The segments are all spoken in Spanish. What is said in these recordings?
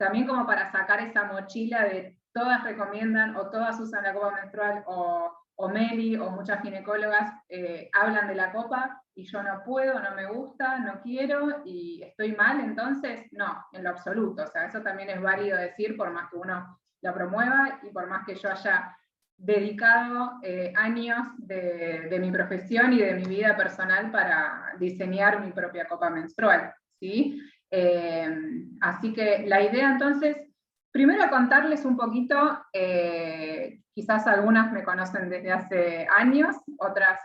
también como para sacar esa mochila de todas recomiendan o todas usan la copa menstrual, o Meli o muchas ginecólogas hablan de la copa y yo no puedo, no me gusta, no quiero y estoy mal, entonces no, en lo absoluto. O sea, eso también es válido decir, por más que uno lo promueva y por más que yo haya dedicado años de mi profesión y de mi vida personal para diseñar mi propia copa menstrual, ¿sí? Así que la idea entonces, primero contarles un poquito, quizás algunas me conocen desde hace años, otras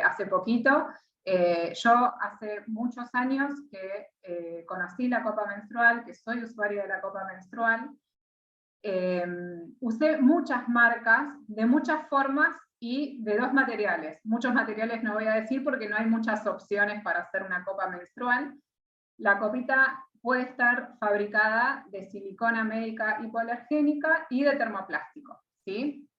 hace poquito. Yo hace muchos años que conocí la copa menstrual, que soy usuaria de la copa menstrual. Usé muchas marcas, de muchas formas y de dos materiales. Muchos materiales no voy a decir porque no hay muchas opciones para hacer una copa menstrual. La copita puede estar fabricada de silicona médica hipoalergénica y de termoplástico, ¿sí?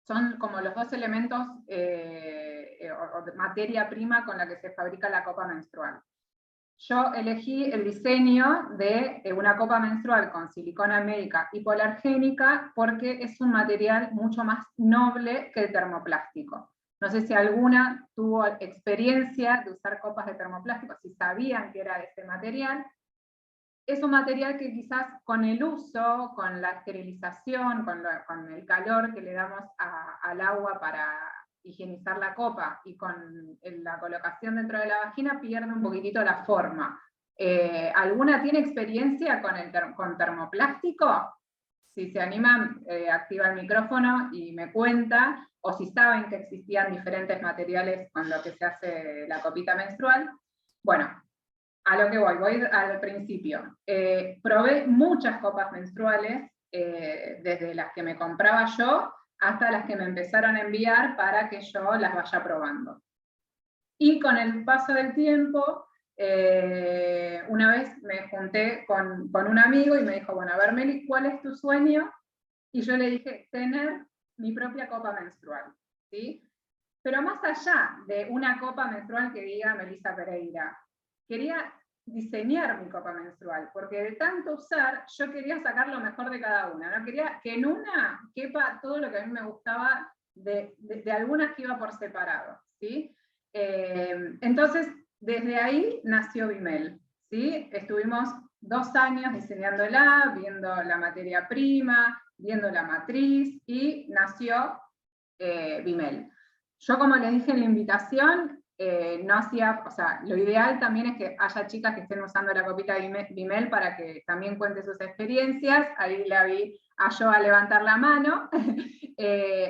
Son como los dos elementos o de materia prima con la que se fabrica la copa menstrual. Yo elegí el diseño de una copa menstrual con silicona médica hipoalergénica porque es un material mucho más noble que el termoplástico. No sé si alguna tuvo experiencia de usar copas de termoplástico, si sabían que era de este material. Es un material que quizás con el uso, con la esterilización, con el calor que le damos al agua para higienizar la copa y con la colocación dentro de la vagina pierde un poquitito la forma. ¿Alguna tiene experiencia con termoplástico? Si se animan, activa el micrófono y me cuenta, o si saben que existían diferentes materiales con lo que se hace la copita menstrual. Bueno, a lo que voy al principio. Probé muchas copas menstruales, desde las que me compraba yo, hasta las que me empezaron a enviar para que yo las vaya probando. Y con el paso del tiempo, una vez me junté con un amigo y me dijo, bueno, a ver Meli, ¿cuál es tu sueño? Y yo le dije, tener mi propia copa menstrual, ¿sí? Pero más allá de una copa menstrual que diga Melissa Pereira, quería diseñar mi copa menstrual, porque de tanto usar, yo quería sacar lo mejor de cada una, ¿no? Quería que en una quepa todo lo que a mí me gustaba de algunas que iba por separado, ¿sí? Entonces, desde ahí nació Bimel, ¿sí? Estuvimos 2 años diseñándola, viendo la materia prima, viendo la matriz, y nació Bimel. Yo, como les dije en la invitación, no hacía, o sea, lo ideal también es que haya chicas que estén usando la copita Bimel para que también cuente sus experiencias. Ahí la vi a Joa levantar la mano,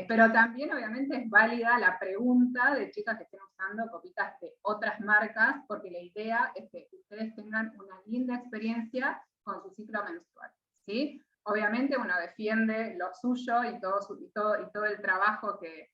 pero también obviamente es válida la pregunta de chicas que estén usando copitas de otras marcas, porque la idea es que ustedes tengan una linda experiencia con su ciclo menstrual, ¿sí? Obviamente uno defiende lo suyo y todo el trabajo que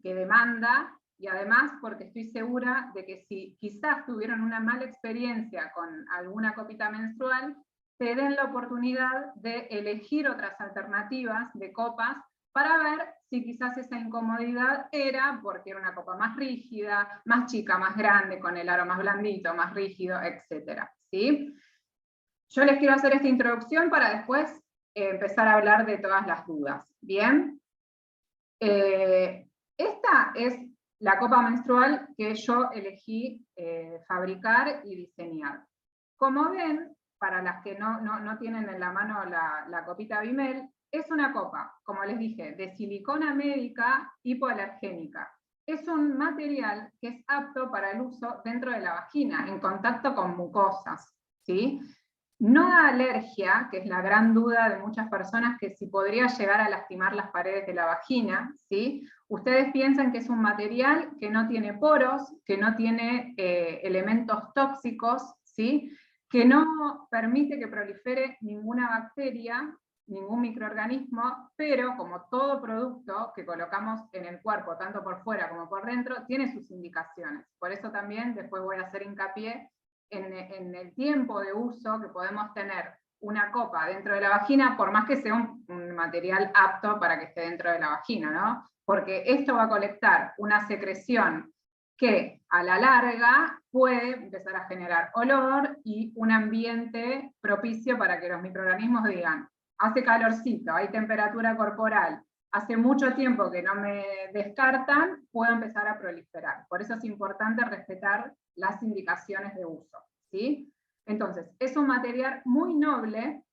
demanda, y además porque estoy segura de que si quizás tuvieron una mala experiencia con alguna copita menstrual, te den la oportunidad de elegir otras alternativas de copas para ver si quizás esa incomodidad era porque era una copa más rígida, más chica, más grande, con el aro más blandito, más rígido, etc. ¿Sí? Yo les quiero hacer esta introducción para después empezar a hablar de todas las dudas. ¿Bien? Esta es la copa menstrual que yo elegí fabricar y diseñar. Como ven, para las que no tienen en la mano la copita Bimel, es una copa, como les dije, de silicona médica hipoalergénica. Es un material que es apto para el uso dentro de la vagina, en contacto con mucosas, ¿sí? No da alergia, que es la gran duda de muchas personas, que si podría llegar a lastimar las paredes de la vagina, ¿sí? Ustedes piensan que es un material que no tiene poros, que no tiene elementos tóxicos, ¿sí? Que no permite que prolifere ninguna bacteria, ningún microorganismo, pero como todo producto que colocamos en el cuerpo, tanto por fuera como por dentro, tiene sus indicaciones. Por eso también después voy a hacer hincapié en el tiempo de uso que podemos tener una copa dentro de la vagina, por más que sea un material apto para que esté dentro de la vagina, ¿no? Porque esto va a colectar una secreción que a la larga puede empezar a generar olor y un ambiente propicio para que los microorganismos digan, hace calorcito, hay temperatura corporal, hace mucho tiempo que no me descartan, puedo empezar a proliferar. Por eso es importante respetar las indicaciones de uso, ¿sí? Entonces, es un material muy noble,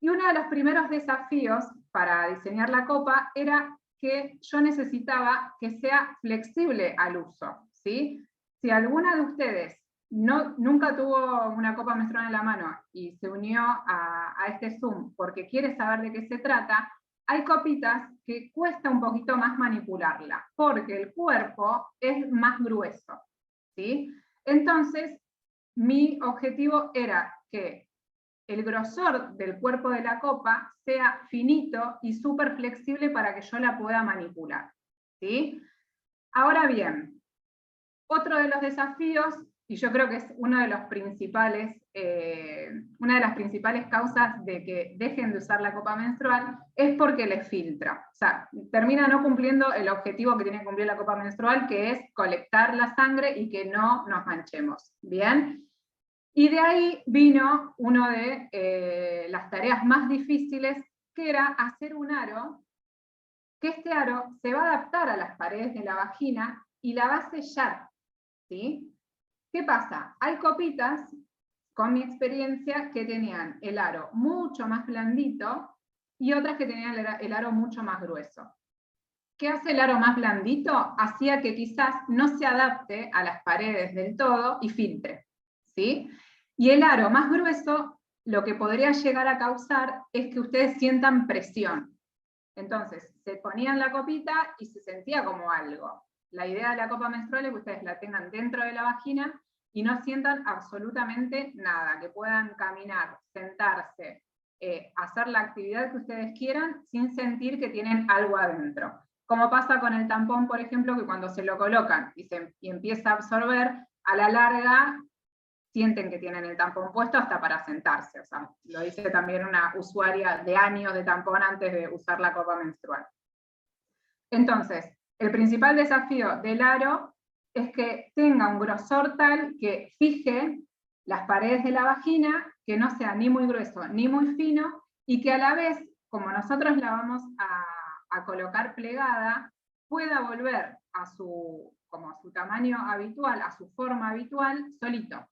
y uno de los primeros desafíos para diseñar la copa era que yo necesitaba que sea flexible al uso, ¿sí? Si alguna de ustedes nunca tuvo una copa menstrual en la mano y se unió a este Zoom porque quiere saber de qué se trata, hay copitas que cuesta un poquito más manipularla, porque el cuerpo es más grueso, ¿sí? Entonces, mi objetivo era que el grosor del cuerpo de la copa sea finito y súper flexible para que yo la pueda manipular, ¿sí? Ahora bien, otro de los desafíos, y yo creo que es una de las principales causas de que dejen de usar la copa menstrual, es porque les filtra. O sea, termina no cumpliendo el objetivo que tiene que cumplir la copa menstrual, que es colectar la sangre y que no nos manchemos, ¿bien? Y de ahí vino una de las tareas más difíciles, que era hacer un aro, que este aro se va a adaptar a las paredes de la vagina y la va a sellar, ¿sí? ¿Qué pasa? Hay copitas, con mi experiencia, que tenían el aro mucho más blandito y otras que tenían el aro mucho más grueso. ¿Qué hace el aro más blandito? Hacía que quizás no se adapte a las paredes del todo y filtre, ¿sí? Y el aro más grueso, lo que podría llegar a causar es que ustedes sientan presión. Entonces, se ponían la copita y se sentía como algo. La idea de la copa menstrual es que ustedes la tengan dentro de la vagina y no sientan absolutamente nada, que puedan caminar, sentarse, hacer la actividad que ustedes quieran sin sentir que tienen algo adentro. Como pasa con el tampón, por ejemplo, que cuando se lo colocan y empieza a absorber, a la larga sienten que tienen el tampón puesto hasta para sentarse. O sea, lo dice también una usuaria de años de tampón antes de usar la copa menstrual. Entonces, el principal desafío del aro es que tenga un grosor tal que fije las paredes de la vagina, que no sea ni muy grueso ni muy fino, y que a la vez, como nosotros la vamos a colocar plegada, pueda volver como a su tamaño habitual, a su forma habitual, solito,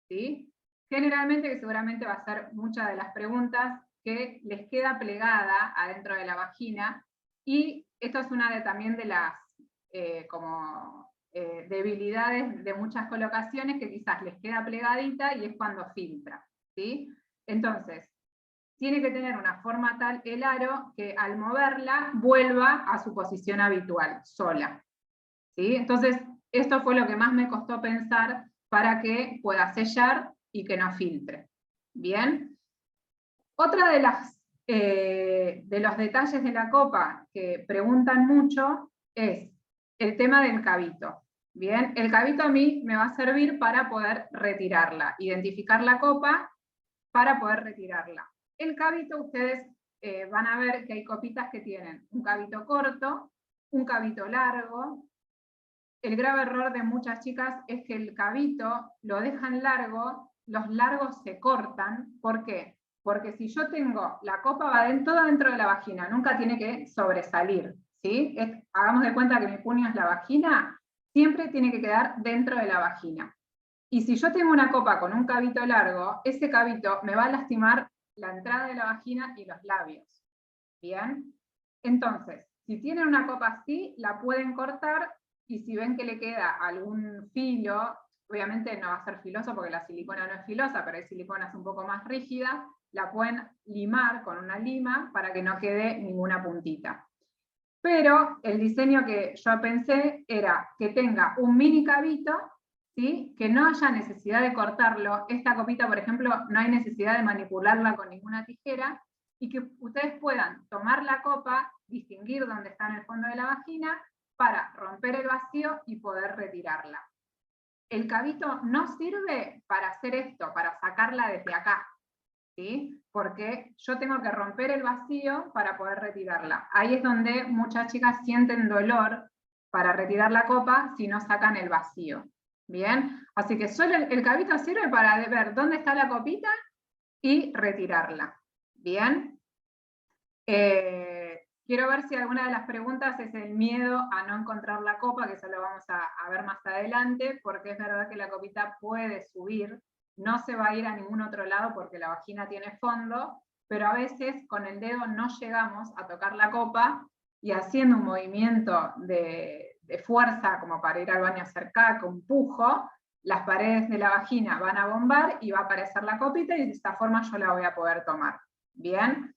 ¿sí? Generalmente, que seguramente va a ser muchas de las preguntas, que les queda plegada adentro de la vagina, y esto es una también de las debilidades de muchas colocaciones, que quizás les queda plegadita y es cuando filtra, ¿sí? Entonces, tiene que tener una forma tal el aro que al moverla vuelva a su posición habitual, sola, ¿sí? Entonces, esto fue lo que más me costó pensar para que pueda sellar y que no filtre. ¿Bien? Otra de los detalles de la copa que preguntan mucho es el tema del cabito. Bien, el cabito a mí me va a servir para poder retirarla, identificar la copa para poder retirarla. El cabito, ustedes van a ver que hay copitas que tienen un cabito corto, un cabito largo. El grave error de muchas chicas es que el cabito lo dejan largo, los largos se cortan. ¿Por qué? Porque si yo tengo, la copa va todo dentro de la vagina, nunca tiene que sobresalir, ¿sí? Hagamos de cuenta que mi puño es la vagina, siempre tiene que quedar dentro de la vagina. Y si yo tengo una copa con un cabito largo, ese cabito me va a lastimar la entrada de la vagina y los labios. ¿Bien? Entonces, si tienen una copa así, la pueden cortar, y si ven que le queda algún filo, obviamente no va a ser filoso porque la silicona no es filosa, pero hay siliconas un poco más rígidas, la pueden limar con una lima para que no quede ninguna puntita. Pero el diseño que yo pensé era que tenga un mini cabito, ¿sí? Que no haya necesidad de cortarlo. Esta copita, por ejemplo, no hay necesidad de manipularla con ninguna tijera, y que ustedes puedan tomar la copa, distinguir dónde está en el fondo de la vagina, para romper el vacío y poder retirarla. El cabito no sirve para hacer esto, para sacarla desde acá, ¿sí? Porque yo tengo que romper el vacío para poder retirarla. Ahí es donde muchas chicas sienten dolor para retirar la copa si no sacan el vacío. Bien, así que solo el cavito sirve para ver dónde está la copita y retirarla. Bien. Quiero ver si alguna de las preguntas es el miedo a no encontrar la copa, que eso lo vamos a ver más adelante, porque es verdad que la copita puede subir, no se va a ir a ningún otro lado porque la vagina tiene fondo, pero a veces con el dedo no llegamos a tocar la copa y haciendo un movimiento de fuerza, como para ir al baño a hacer caca, un pujo, las paredes de la vagina van a bombar y va a aparecer la copita y de esta forma yo la voy a poder tomar. Bien.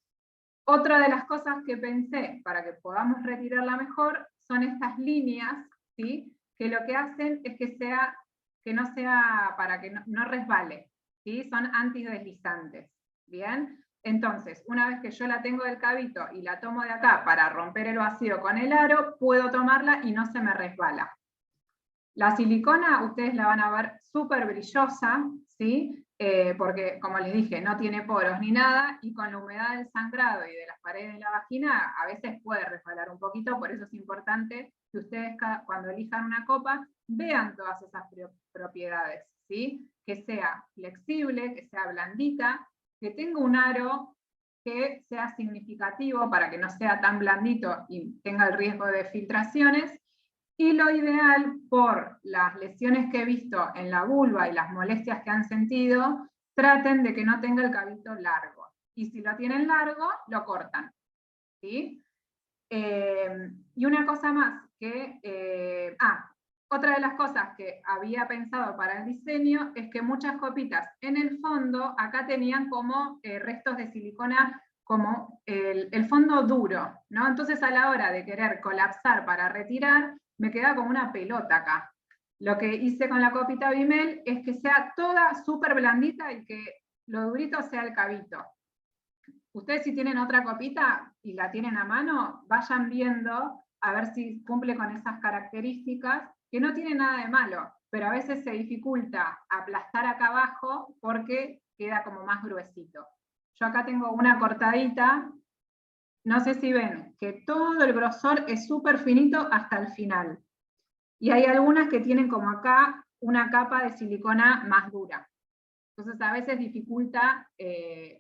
Otra de las cosas que pensé para que podamos retirarla mejor son estas líneas, ¿sí? Que lo que hacen es que no sea para que no resbale, ¿sí? Son antideslizantes, ¿bien? Entonces, una vez que yo la tengo del cavito y la tomo de acá para romper el vacío con el aro, puedo tomarla y no se me resbala. La silicona, ustedes la van a ver súper brillosa, ¿sí? Porque, como les dije, no tiene poros ni nada, y con la humedad del sangrado y de las paredes de la vagina, a veces puede resbalar un poquito, por eso es importante que ustedes cuando elijan una copa, vean todas esas propiedades, ¿sí? Que sea flexible, que sea blandita, que tenga un aro que sea significativo para que no sea tan blandito y tenga el riesgo de filtraciones. Y lo ideal, por las lesiones que he visto en la vulva y las molestias que han sentido, traten de que no tenga el cavito largo. Y si lo tienen largo, lo cortan. ¿Sí? Y una cosa más, que otra de las cosas que había pensado para el diseño es que muchas copitas en el fondo, acá tenían como restos de silicona, como el fondo duro, ¿no? Entonces a la hora de querer colapsar para retirar, me queda como una pelota acá. Lo que hice con la copita Bimel es que sea toda súper blandita y que lo durito sea el cavito. Ustedes, si tienen otra copita y la tienen a mano, vayan viendo a ver si cumple con esas características, que no tiene nada de malo, pero a veces se dificulta aplastar acá abajo porque queda como más gruesito. Yo acá tengo una cortadita, no sé si ven, que todo el grosor es súper finito hasta el final. Y hay algunas que tienen como acá una capa de silicona más dura. Entonces a veces dificulta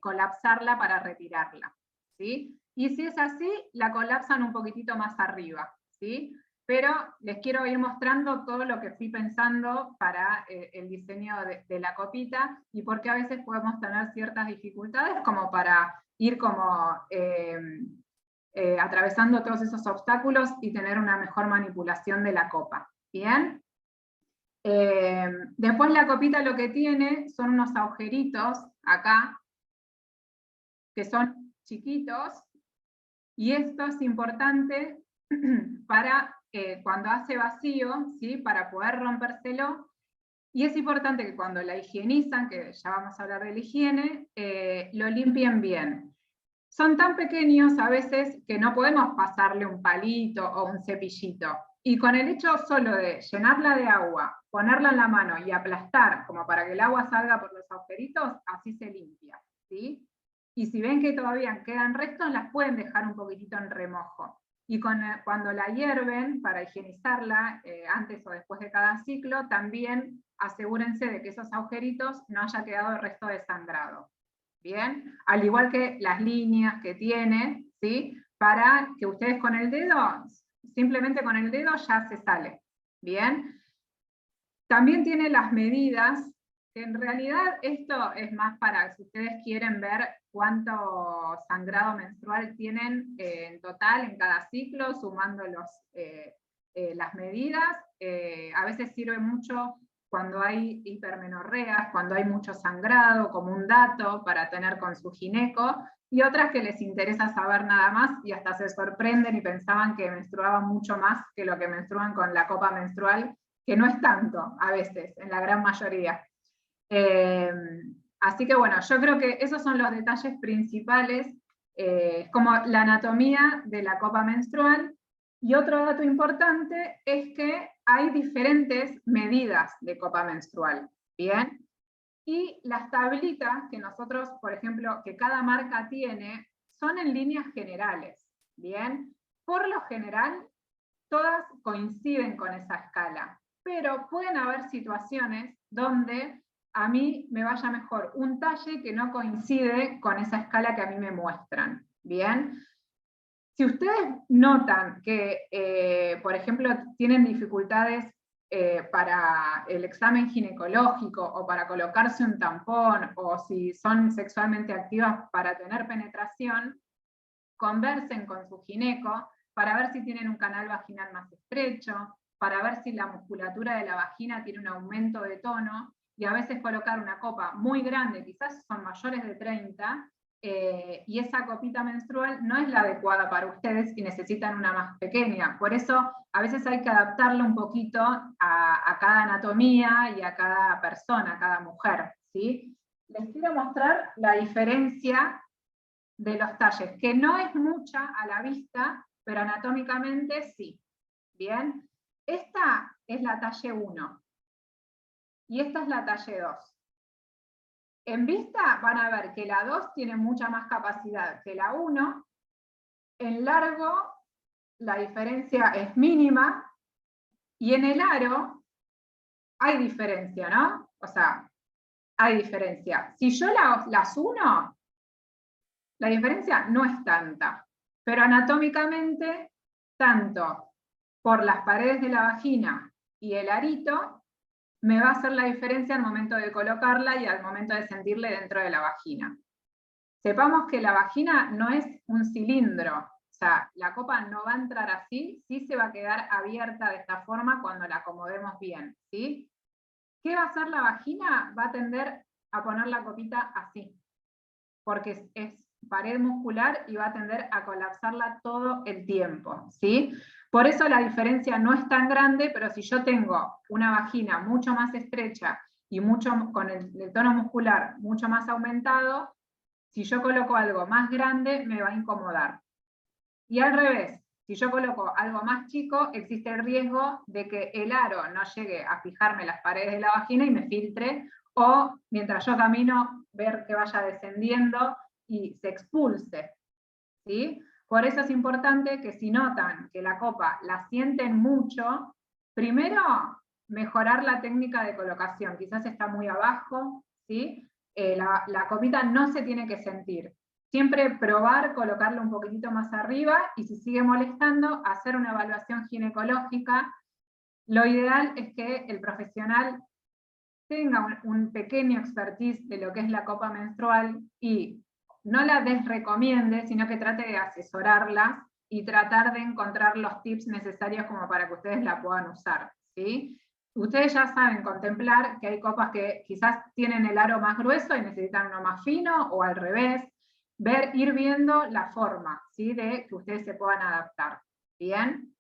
colapsarla para retirarla, ¿sí? Y si es así, la colapsan un poquitito más arriba, ¿sí? Pero les quiero ir mostrando todo lo que fui pensando para el diseño de la copita, y porque a veces podemos tener ciertas dificultades como para ir como atravesando todos esos obstáculos y tener una mejor manipulación de la copa, ¿bien? Después la copita lo que tiene son unos agujeritos acá, que son chiquitos, y esto es importante para cuando hace vacío, ¿sí? Para poder rompérselo, y es importante que cuando la higienizan, que ya vamos a hablar de la higiene, lo limpien bien. Son tan pequeños a veces que no podemos pasarle un palito o un cepillito. Y con el hecho solo de llenarla de agua, ponerla en la mano y aplastar como para que el agua salga por los agujeritos, así se limpia, ¿sí? Y si ven que todavía quedan restos, las pueden dejar un poquitito en remojo. Y cuando la hierven para higienizarla, antes o después de cada ciclo, también asegúrense de que esos agujeritos no haya quedado el resto de sangrado. Bien, al igual que las líneas que tiene, ¿sí? Para que ustedes con el dedo, simplemente con el dedo ya se sale. Bien, también tiene las medidas, que en realidad esto es más para si ustedes quieren ver cuánto sangrado menstrual tienen en total en cada ciclo, sumando las medidas. A veces sirve mucho cuando hay hipermenorreas, cuando hay mucho sangrado, como un dato para tener con su gineco, y otras que les interesa saber nada más y hasta se sorprenden y pensaban que menstruaban mucho más que lo que menstruan con la copa menstrual, que no es tanto a veces, en la gran mayoría. Así que bueno, yo creo que esos son los detalles principales, como la anatomía de la copa menstrual. Y otro dato importante es que hay diferentes medidas de copa menstrual, ¿bien? Y las tablitas que nosotros, por ejemplo, que cada marca tiene, son en líneas generales, ¿bien? Por lo general, todas coinciden con esa escala, pero pueden haber situaciones donde a mí me vaya mejor un talle que no coincide con esa escala que a mí me muestran, ¿bien? Si ustedes notan que, por ejemplo, tienen dificultades para el examen ginecológico o para colocarse un tampón, o si son sexualmente activas para tener penetración, conversen con su gineco para ver si tienen un canal vaginal más estrecho, para ver si la musculatura de la vagina tiene un aumento de tono, y a veces colocar una copa muy grande, quizás son mayores de 30, y esa copita menstrual no es la adecuada para ustedes y necesitan una más pequeña. Por eso a veces hay que adaptarlo un poquito a cada anatomía y a cada persona, a cada mujer, ¿sí? Les quiero mostrar la diferencia de los talles, que no es mucha a la vista, pero anatómicamente sí. Bien, esta es la talle 1 y esta es la talle 2. En vista van a ver que la 2 tiene mucha más capacidad que la 1, en largo la diferencia es mínima, y en el aro hay diferencia, ¿no? O sea, hay diferencia. Si yo las uno, la diferencia no es tanta, pero anatómicamente, tanto por las paredes de la vagina y el arito, me va a hacer la diferencia al momento de colocarla y al momento de sentirle dentro de la vagina. Sepamos que la vagina no es un cilindro, o sea, la copa no va a entrar así, sí se va a quedar abierta de esta forma cuando la acomodemos bien, ¿sí? ¿Qué va a hacer la vagina? Va a tender a poner la copita así, porque es pared muscular y va a tender a colapsarla todo el tiempo, ¿sí? Por eso la diferencia no es tan grande, pero si yo tengo una vagina mucho más estrecha y con el tono muscular mucho más aumentado, si yo coloco algo más grande me va a incomodar. Y al revés, si yo coloco algo más chico, existe el riesgo de que el aro no llegue a fijarme las paredes de la vagina y me filtre, o mientras yo camino, ver que vaya descendiendo y se expulse, ¿sí? Por eso es importante que si notan que la copa la sienten mucho, primero mejorar la técnica de colocación, quizás está muy abajo, ¿sí? La copita no se tiene que sentir. Siempre probar, colocarlo un poquitito más arriba, y si sigue molestando, hacer una evaluación ginecológica. Lo ideal es que el profesional tenga un pequeño expertise de lo que es la copa menstrual y no la desrecomiende, sino que trate de asesorarlas y tratar de encontrar los tips necesarios como para que ustedes la puedan usar, ¿sí? Ustedes ya saben contemplar que hay copas que quizás tienen el aro más grueso y necesitan uno más fino, o al revés, ir viendo la forma, ¿sí? De que ustedes se puedan adaptar, ¿bien?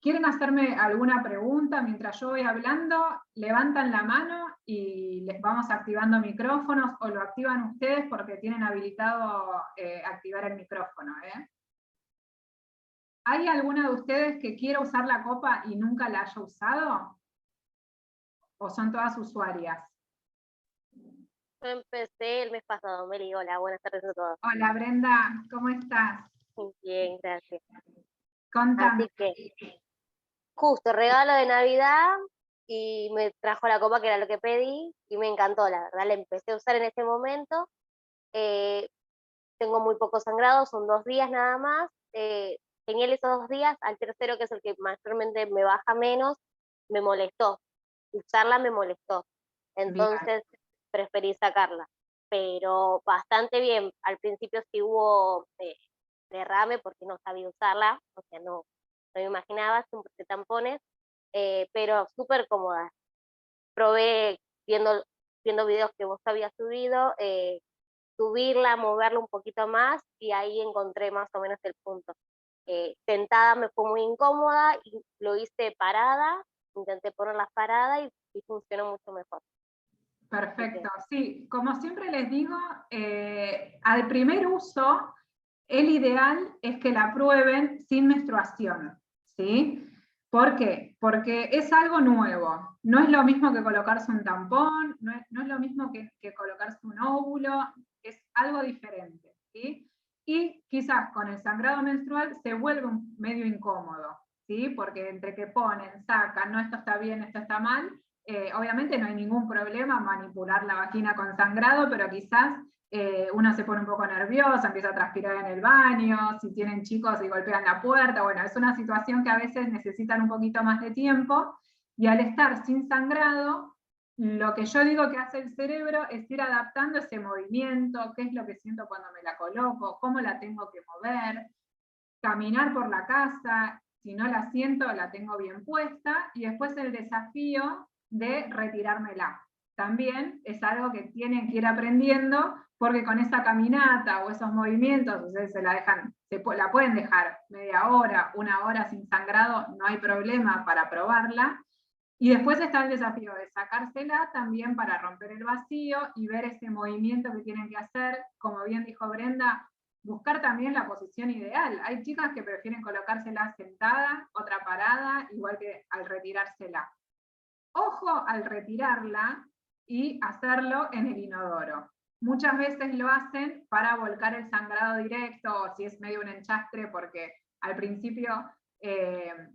¿Quieren hacerme alguna pregunta mientras yo voy hablando? Levantan la mano y les vamos activando micrófonos, o lo activan ustedes porque tienen habilitado activar el micrófono, ¿eh? ¿Hay alguna de ustedes que quiera usar la copa y nunca la haya usado? ¿O son todas usuarias? Yo empecé el mes pasado, Meli. Hola, buenas tardes a todos. Hola Brenda, ¿cómo estás? Muy bien, gracias. Contame. Así que, justo, regalo de Navidad, y me trajo la copa, que era lo que pedí, y me encantó, la verdad. La empecé a usar en este momento. Eh, Tengo muy poco sangrado, son 2 días nada más. Genial esos 2 días. Al tercero, que es el que mayormente me baja menos, me molestó. Usarla me molestó. Bien, Entonces preferí sacarla. Pero bastante bien. Al principio sí hubo derrame porque no sabía usarla, o sea, no me imaginaba, de tampones, pero súper cómoda. Probé viendo videos que vos habías subido, subirla, moverla un poquito más, y ahí encontré más o menos el punto. Sentada me fue muy incómoda, y lo hice parada, intenté ponerla parada, y funcionó mucho mejor. perfecto. Sí, como siempre les digo, al primer uso, el ideal es que la prueben sin menstruación, ¿sí? ¿Por qué? Porque es algo nuevo. No es lo mismo que colocarse un tampón, no es lo mismo que colocarse un óvulo, es algo diferente, ¿sí? Y quizás con el sangrado menstrual se vuelve medio incómodo, ¿sí? Porque entre que ponen, sacan, no, esto está bien, esto está mal, obviamente no hay ningún problema manipular la vagina con sangrado, pero quizás uno se pone un poco nervioso, empieza a transpirar en el baño, si tienen chicos y golpean la puerta, bueno, es una situación que a veces necesitan un poquito más de tiempo, y al estar sin sangrado, lo que yo digo que hace el cerebro es ir adaptando ese movimiento, qué es lo que siento cuando me la coloco, cómo la tengo que mover, caminar por la casa, si no la siento la tengo bien puesta, y después el desafío de retirármela. También es algo que tienen que ir aprendiendo, porque con esa caminata o esos movimientos, ustedes se la dejan, la pueden dejar media hora, una hora sin sangrado, no hay problema para probarla. Y después está el desafío de sacársela también para romper el vacío y ver ese movimiento que tienen que hacer, como bien dijo Brenda, buscar también la posición ideal. Hay chicas que prefieren colocársela sentada, otra parada, igual que al retirársela. Ojo al retirarla y hacerlo en el inodoro. Muchas veces lo hacen para volcar el sangrado directo, o si es medio un enchastre, porque al principio,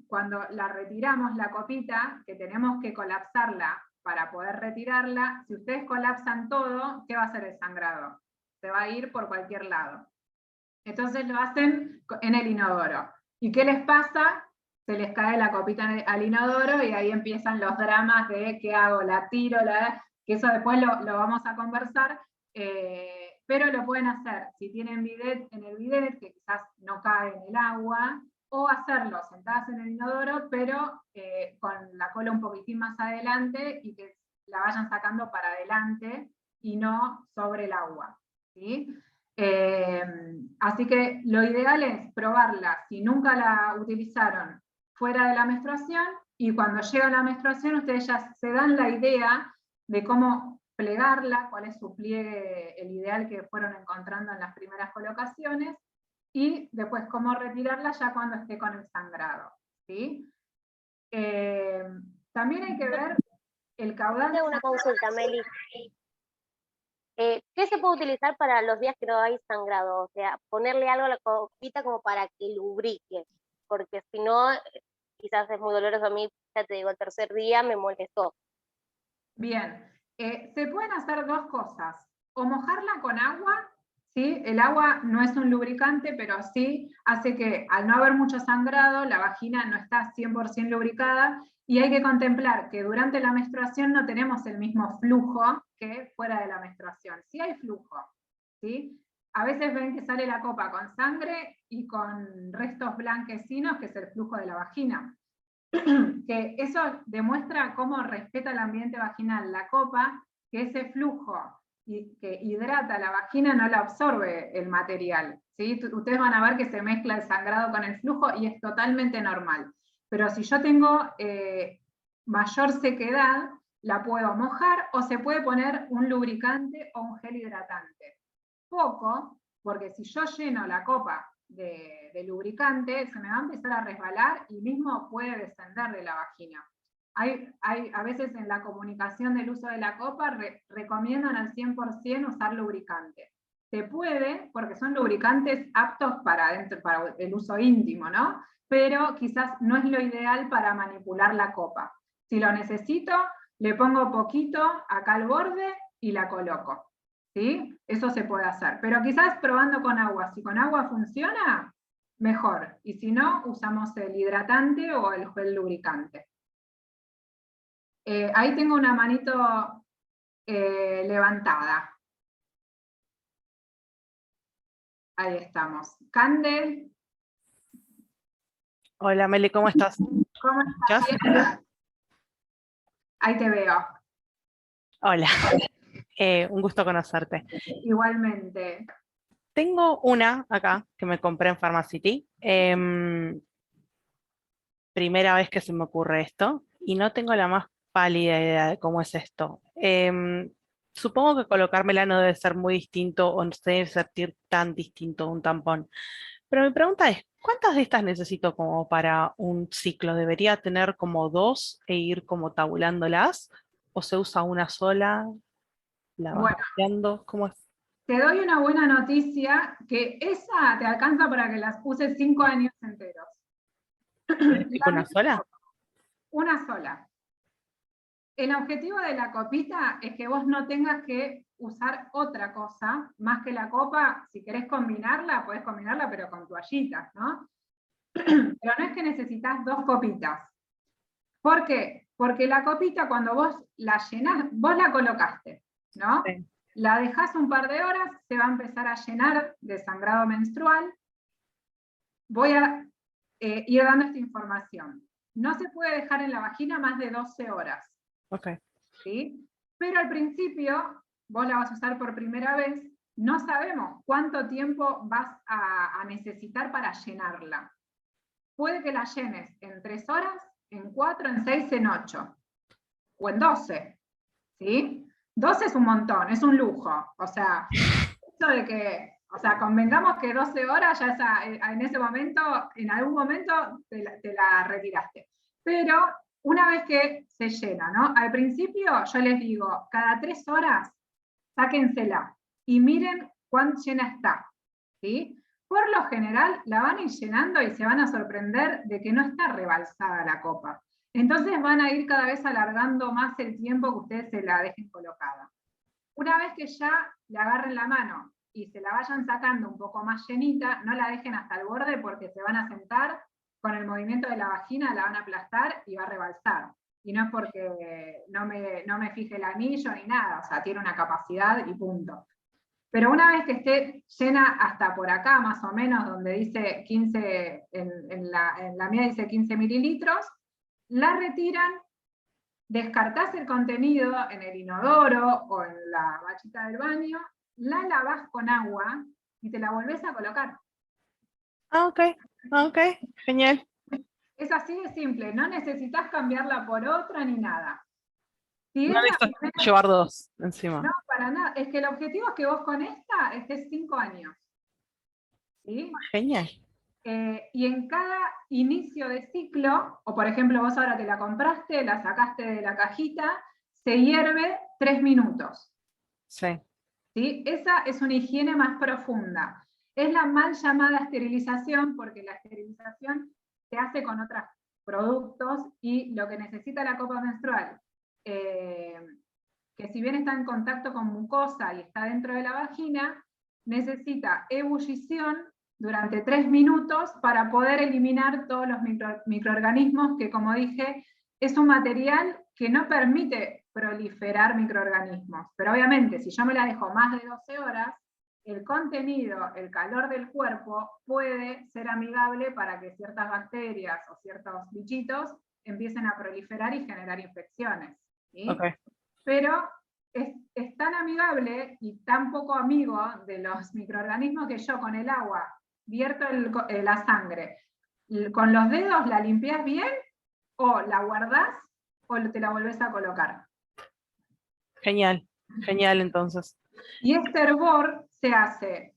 cuando la retiramos la copita, que tenemos que colapsarla para poder retirarla, si ustedes colapsan todo, ¿qué va a hacer el sangrado? Se va a ir por cualquier lado. Entonces lo hacen en el inodoro. ¿Y qué les pasa? Se les cae la copita al inodoro y ahí empiezan los dramas de qué hago, la tiro, que eso después lo vamos a conversar, pero lo pueden hacer si tienen bidet en el bidet, que quizás no cae en el agua, o hacerlo sentadas en el inodoro, pero con la cola un poquitín más adelante y que la vayan sacando para adelante y no sobre el agua, ¿sí? Así que lo ideal es probarla, si nunca la utilizaron, fuera de la menstruación, y cuando llega la menstruación ustedes ya se dan la idea de cómo plegarla, cuál es su pliegue, el ideal que fueron encontrando en las primeras colocaciones, y después cómo retirarla ya cuando esté con el sangrado, ¿sí? También hay que ver el caudal. Tengo una consulta, Meli. ¿Qué se puede utilizar para los días que no hay sangrado? O sea, ponerle algo a la copita como para que lubrique, porque si no, quizás es muy doloroso a mí, ya te digo, el tercer día me molestó. Bien, se pueden hacer dos cosas, o mojarla con agua, ¿sí? El agua no es un lubricante, pero sí hace que al no haber mucho sangrado, la vagina no está 100% lubricada, y hay que contemplar que durante la menstruación no tenemos el mismo flujo que fuera de la menstruación. Sí hay flujo, ¿sí? A veces ven que sale la copa con sangre y con restos blanquecinos, que es el flujo de la vagina. Que eso demuestra cómo respeta el ambiente vaginal la copa, que ese flujo que hidrata la vagina no la absorbe el material, ¿sí? Ustedes van a ver que se mezcla el sangrado con el flujo y es totalmente normal. Pero si yo tengo mayor sequedad, la puedo mojar o se puede poner un lubricante o un gel hidratante. Poco, porque si yo lleno la copa de lubricante, se me va a empezar a resbalar y mismo puede descender de la vagina. A veces en la comunicación del uso de la copa recomiendan al 100% usar lubricante. Se puede, porque son lubricantes aptos para el uso íntimo, ¿no? Pero quizás no es lo ideal para manipular la copa. Si lo necesito, le pongo poquito acá al borde y la coloco. ¿Sí? Eso se puede hacer, pero quizás probando con agua, si con agua funciona, mejor, y si no, usamos el hidratante o el gel lubricante. Ahí tengo una manito levantada. Ahí estamos. Cande. Hola Meli, ¿cómo estás? ¿Cómo estás? Ahí te veo. Hola, un gusto conocerte. Igualmente. Tengo una acá que me compré en Pharmacity. Primera vez que se me ocurre esto y no tengo la más pálida idea de cómo es esto. Supongo que colocármela no debe ser muy distinto o no debe sentir tan distinto a un tampón. Pero mi pregunta es, ¿cuántas de estas necesito como para un ciclo? ¿Debería tener como dos e ir como tabulándolas? ¿O se usa una sola? ¿La vas cambiando? ¿Cómo es? Te doy una buena noticia, que esa te alcanza para que las uses 5 años enteros. ¿Tipo una sola? Una sola. El objetivo de la copita es que vos no tengas que usar otra cosa más que la copa. Si querés combinarla, podés combinarla, pero con toallitas, ¿no? Pero no es que necesitas 2 copitas. ¿Por qué? Porque la copita, cuando vos la llenás, vos la colocaste, ¿no? Sí. La dejás un par de horas, se va a empezar a llenar de sangrado menstrual. Voy a ir dando esta información. No se puede dejar en la vagina más de 12 horas. Ok. ¿Sí? Pero al principio, vos la vas a usar por primera vez, no sabemos cuánto tiempo vas a necesitar para llenarla. Puede que la llenes en 3 horas, en 4, en 6, en 8, o en 12, ¿sí? 12 es un montón, es un lujo, o sea, eso de que, o sea, convengamos que 12 horas ya en ese momento, en algún momento te la retiraste. Pero una vez que se llena, ¿no? Al principio yo les digo, cada 3 horas sáquensela y miren cuán llena está, ¿sí? Por lo general la van a ir llenando y se van a sorprender de que no está rebalsada la copa. Entonces van a ir cada vez alargando más el tiempo que ustedes se la dejen colocada. Una vez que ya le agarren la mano y se la vayan sacando un poco más llenita, no la dejen hasta el borde porque se van a sentar, con el movimiento de la vagina la van a aplastar y va a rebalsar. Y no es porque no me fije el anillo ni nada, o sea, tiene una capacidad y punto. Pero una vez que esté llena hasta por acá, más o menos, donde dice 15, en la mía dice 15 mililitros, la retiran, descartás el contenido en el inodoro o en la bachita del baño, la lavás con agua y te la volvés a colocar. Ah, ok. Ah, ok. Genial. Es así de simple, no necesitas cambiarla por otra ni nada. Si No es la necesito primera, llevar 2 encima. no, para nada, es que el objetivo es que vos con esta estés 5 años. ¿Sí? Genial. Y en cada inicio de ciclo, o por ejemplo vos ahora te la compraste, la sacaste de la cajita, se hierve 3 minutos. Sí. ¿Sí? Esa es una higiene más profunda. Es la mal llamada esterilización, porque la esterilización se hace con otros productos y lo que necesita la copa menstrual, que si bien está en contacto con mucosa y está dentro de la vagina, necesita ebullición durante 3 minutos para poder eliminar todos los microorganismos que, como dije, es un material que no permite proliferar microorganismos. Pero obviamente, si yo me la dejo más de 12 horas, el contenido, el calor del cuerpo puede ser amigable para que ciertas bacterias o ciertos bichitos empiecen a proliferar y generar infecciones. ¿Sí? Ok. Pero es tan amigable y tan poco amigo de los microorganismos que yo con el agua vierto la sangre, con los dedos la limpias bien, o la guardás, o te la volvés a colocar. Genial. Genial, entonces. Y este hervor se hace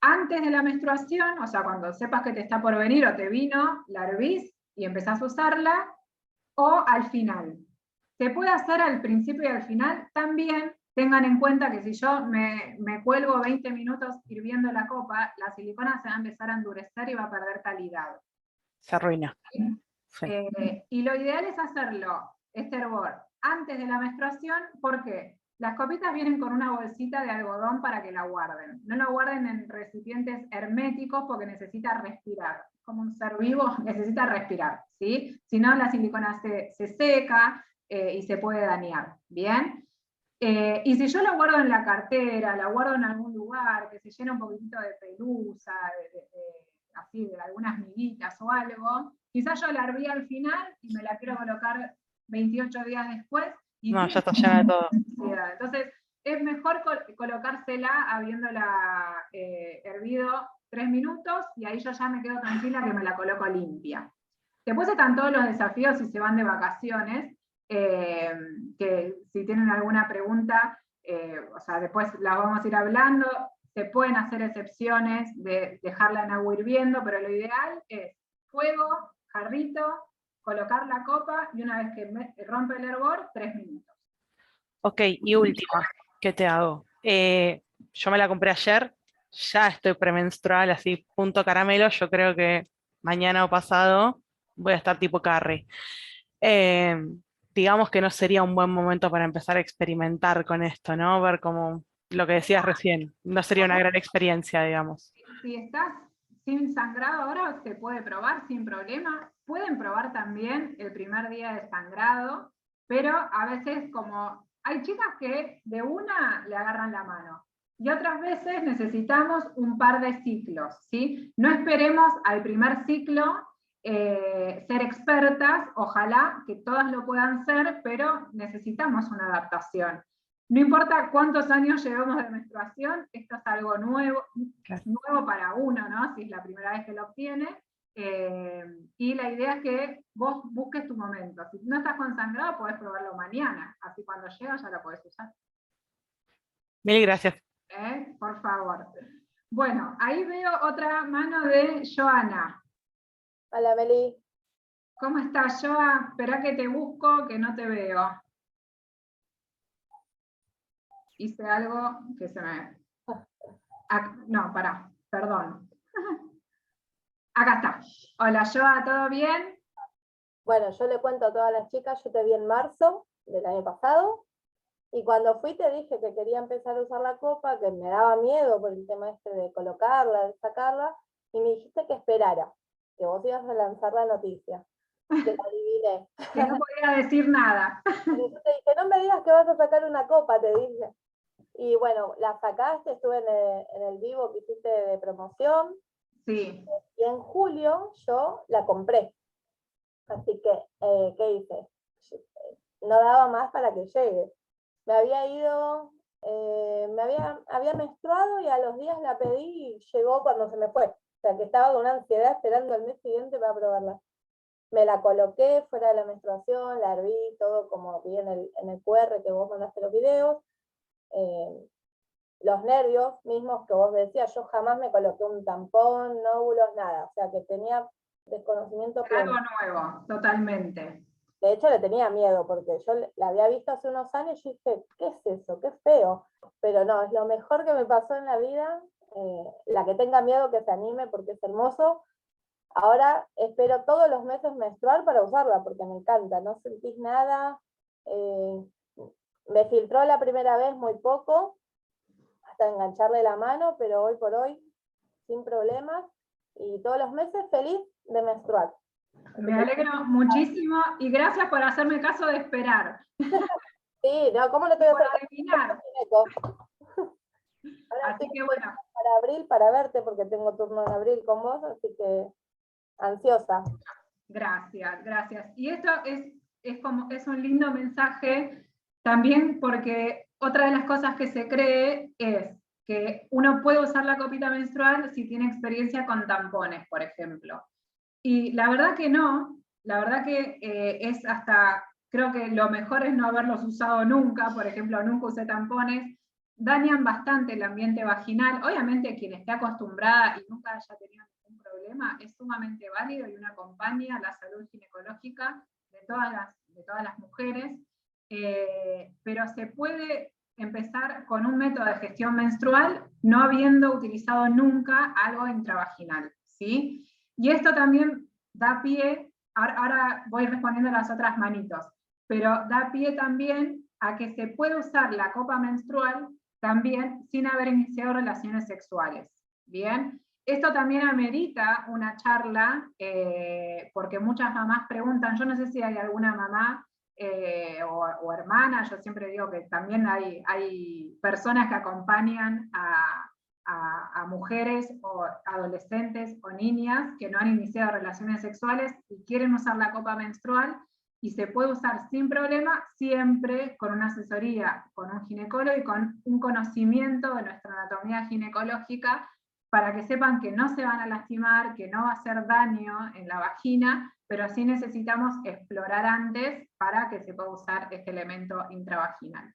antes de la menstruación, o sea, cuando sepas que te está por venir o te vino, la hervís y empezás a usarla, o al final. Se puede hacer al principio y al final. También tengan en cuenta que si yo me cuelgo 20 minutos hirviendo la copa, la silicona se va a empezar a endurecer y va a perder calidad. Se arruina. Sí. Y lo ideal es hacerlo, este hervor, antes de la menstruación. ¿Por qué? Las copitas vienen con una bolsita de algodón para que la guarden. No lo guarden en recipientes herméticos porque necesita respirar. Como un ser vivo necesita respirar, ¿sí? Si no, la silicona se seca y se puede dañar, ¿bien? Y si yo la guardo en la cartera, la guardo en algún lugar que se llena un poquitito de pelusa, así de algunas miguitas o algo, quizás yo la herví al final y me la quiero colocar 28 días después. Y no, ya está llena de todo. Entonces, es mejor colocársela habiéndola hervido 3 minutos y ahí yo ya me quedo tranquila que me la coloco limpia. Después están todos los desafíos si se van de vacaciones, que si tienen alguna pregunta, o sea, después las vamos a ir hablando. Se pueden hacer excepciones de dejarla en agua hirviendo, pero lo ideal es fuego, jarrito, colocar la copa y una vez que rompe el hervor, 3 minutos. Ok, y última, ¿qué te hago? Yo me la compré ayer, ya estoy premenstrual, así, punto caramelo, yo creo que mañana o pasado voy a estar tipo Carrie. Digamos que no sería un buen momento para empezar a experimentar con esto, ¿no? Ver como lo que decías recién, no sería una gran experiencia, digamos. Si estás sin sangrado ahora, se puede probar sin problema. Pueden probar también el primer día de sangrado, pero a veces como hay chicas que de una le agarran la mano y otras veces necesitamos un par de ciclos, ¿sí? No esperemos al primer ciclo ser expertas, ojalá que todas lo puedan ser, pero necesitamos una adaptación. No importa cuántos años llevamos de menstruación, esto es algo nuevo, Claro. nuevo para uno, ¿no? Si es la primera vez que lo obtiene. Y la idea es que vos busques tu momento. Si no estás con sangrado, podés probarlo mañana. Así cuando llega ya lo podés usar. Mil gracias. Por favor. Bueno, ahí veo otra mano de Joana. Hola, Meli. ¿Cómo estás, Joa? Esperá que te busco, que no te veo. Hice algo que se me... No, pará, perdón. Acá está. Hola, Joa, ¿todo bien? Bueno, yo le cuento a todas las chicas, yo te vi en marzo del año pasado, y cuando fui te dije que quería empezar a usar la copa, que me daba miedo por el tema este de colocarla, de sacarla, y me dijiste que esperara, que vos ibas a lanzar la noticia. Te la adiviné. Que no podía decir nada. Y yo te dije, no me digas que vas a sacar una copa, te dije. Y bueno, la sacaste, estuve en el vivo que hiciste de promoción, Sí. y en julio yo la compré. Así que, ¿qué hice? No daba más para que llegue. Me había ido, había menstruado y a los días la pedí y llegó cuando se me fue. O sea, que estaba con una ansiedad esperando el mes siguiente para probarla. Me la coloqué fuera de la menstruación, la herví, todo como vi en el QR que vos mandaste los videos. Los nervios mismos que vos decías, yo jamás me coloqué un tampón, nódulos, nada. O sea, que tenía desconocimiento pleno. Algo nuevo, totalmente. De hecho, le tenía miedo, porque yo la había visto hace unos años y dije, ¿qué es eso? ¡Qué feo! Pero no, es lo mejor que me pasó en la vida. La que tenga miedo que se anime porque es hermoso. Ahora espero todos los meses menstruar para usarla, porque me encanta, no sentís nada. Me filtró la primera vez muy poco, hasta engancharle la mano, pero hoy por hoy, sin problemas. Y todos los meses feliz de menstruar. Me alegro muchísimo y gracias por hacerme caso de esperar. Sí, no, ¿cómo no te voy a Por hacer adivinar. Ahora Así sí, que bueno. para abril, para verte, porque tengo turno en abril con vos, así que ansiosa. Gracias, gracias. Y esto es un lindo mensaje también porque otra de las cosas que se cree es que uno puede usar la copita menstrual si tiene experiencia con tampones, por ejemplo. Y la verdad que no, la verdad que es hasta, creo que lo mejor es no haberlos usado nunca, por ejemplo, nunca usé tampones, dañan bastante el ambiente vaginal. Obviamente quien esté acostumbrada y nunca haya tenido ningún problema, es sumamente válido y uno acompaña la salud ginecológica de todas las mujeres, pero se puede empezar con un método de gestión menstrual no habiendo utilizado nunca algo intravaginal, ¿sí? Y esto también da pie, ahora voy respondiendo a las otras manitos, pero da pie también a que se puede usar la copa menstrual también sin haber iniciado relaciones sexuales, ¿bien? Esto también amerita una charla, porque muchas mamás preguntan, yo no sé si hay alguna mamá o hermana, yo siempre digo que también hay personas que acompañan a mujeres o adolescentes o niñas que no han iniciado relaciones sexuales y quieren usar la copa menstrual, y se puede usar sin problema, siempre con una asesoría con un ginecólogo y con un conocimiento de nuestra anatomía ginecológica, para que sepan que no se van a lastimar, que no va a hacer daño en la vagina, pero sí necesitamos explorar antes para que se pueda usar este elemento intravaginal.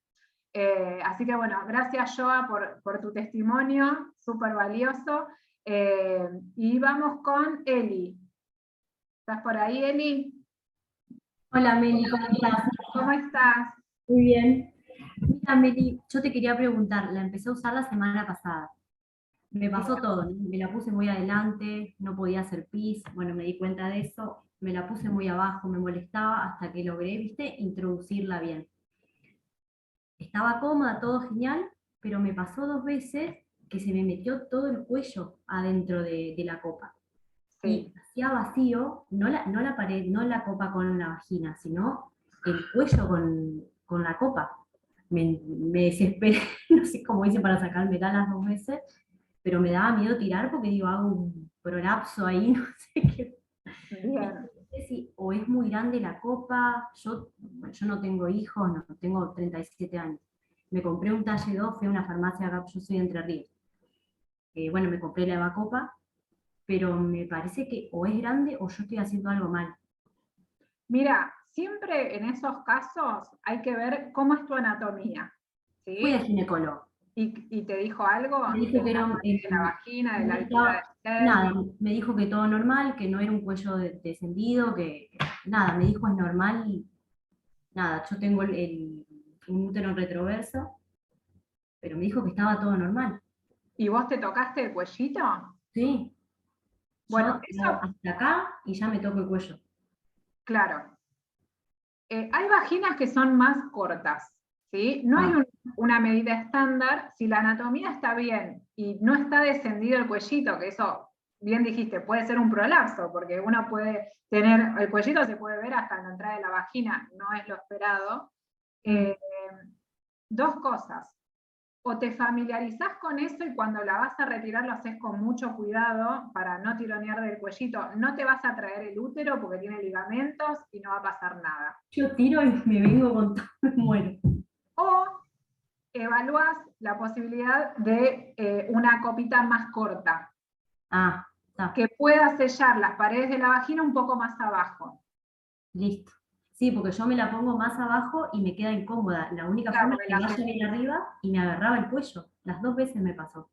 Así que bueno, gracias Joa por tu testimonio, súper valioso. Y vamos con Eli. ¿Estás por ahí, Eli? Hola Meli, ¿cómo estás? ¿Cómo estás? Muy bien. Mira Meli, yo te quería preguntar, la empecé a usar la semana pasada. Me pasó todo, ¿no? Me la puse muy adelante, no podía hacer pis, bueno, me di cuenta de eso, me la puse muy abajo, me molestaba hasta que logré, viste, introducirla bien. Estaba cómoda, todo genial, pero me pasó 2 veces que se me metió todo el cuello adentro de la copa. Sí. Y hacía vacío, no la pared, no la copa con la vagina, sino el cuello con la copa. Me desesperé, no sé cómo hice para sacármela las 2 veces, pero me daba miedo tirar porque digo, hago un prolapso ahí, no sé qué. Bien. No sé si o es muy grande la copa, bueno, yo no tengo hijos, no, tengo 37 años. Me compré un talle 2, fui a una farmacia acá, yo soy de Entre Ríos. Bueno, me compré la Evacopa, pero me parece que o es grande o yo estoy haciendo algo mal. Mira, siempre en esos casos hay que ver cómo es tu anatomía, Fui al ¿sí? ginecólogo. ¿Y te dijo algo Me de dijo que la era, parte de la vagina, de la no altura estaba- del nada, cervix? me dijo que todo normal, que no era un cuello descendido, nada, me dijo es normal, nada, yo tengo un útero retroverso, pero me dijo que estaba todo normal. ¿Y vos te tocaste el cuellito? Sí, Bueno, yo eso, hasta acá y ya me toco el cuello. claro. Hay vaginas que son más cortas, ¿sí? No hay una medida estándar. Si la anatomía está bien y no está descendido el cuellito, que eso, bien dijiste, puede ser un prolapso, porque uno puede tener, el cuellito se puede ver hasta en la entrada de la vagina, no es lo esperado. Dos cosas. O te familiarizás con eso y cuando la vas a retirar lo haces con mucho cuidado para no tironear del cuellito. No te vas a traer el útero porque tiene ligamentos y no va a pasar nada. Yo tiro y me vengo con todo, me muero. O evalúas la posibilidad de una copita más corta, Ah, está, que pueda sellar las paredes de la vagina un poco más abajo. listo. Sí, porque yo me la pongo más abajo y me queda incómoda. La única Claro, forma es porque que vaya bien arriba y me agarraba el cuello. Las 2 veces me pasó.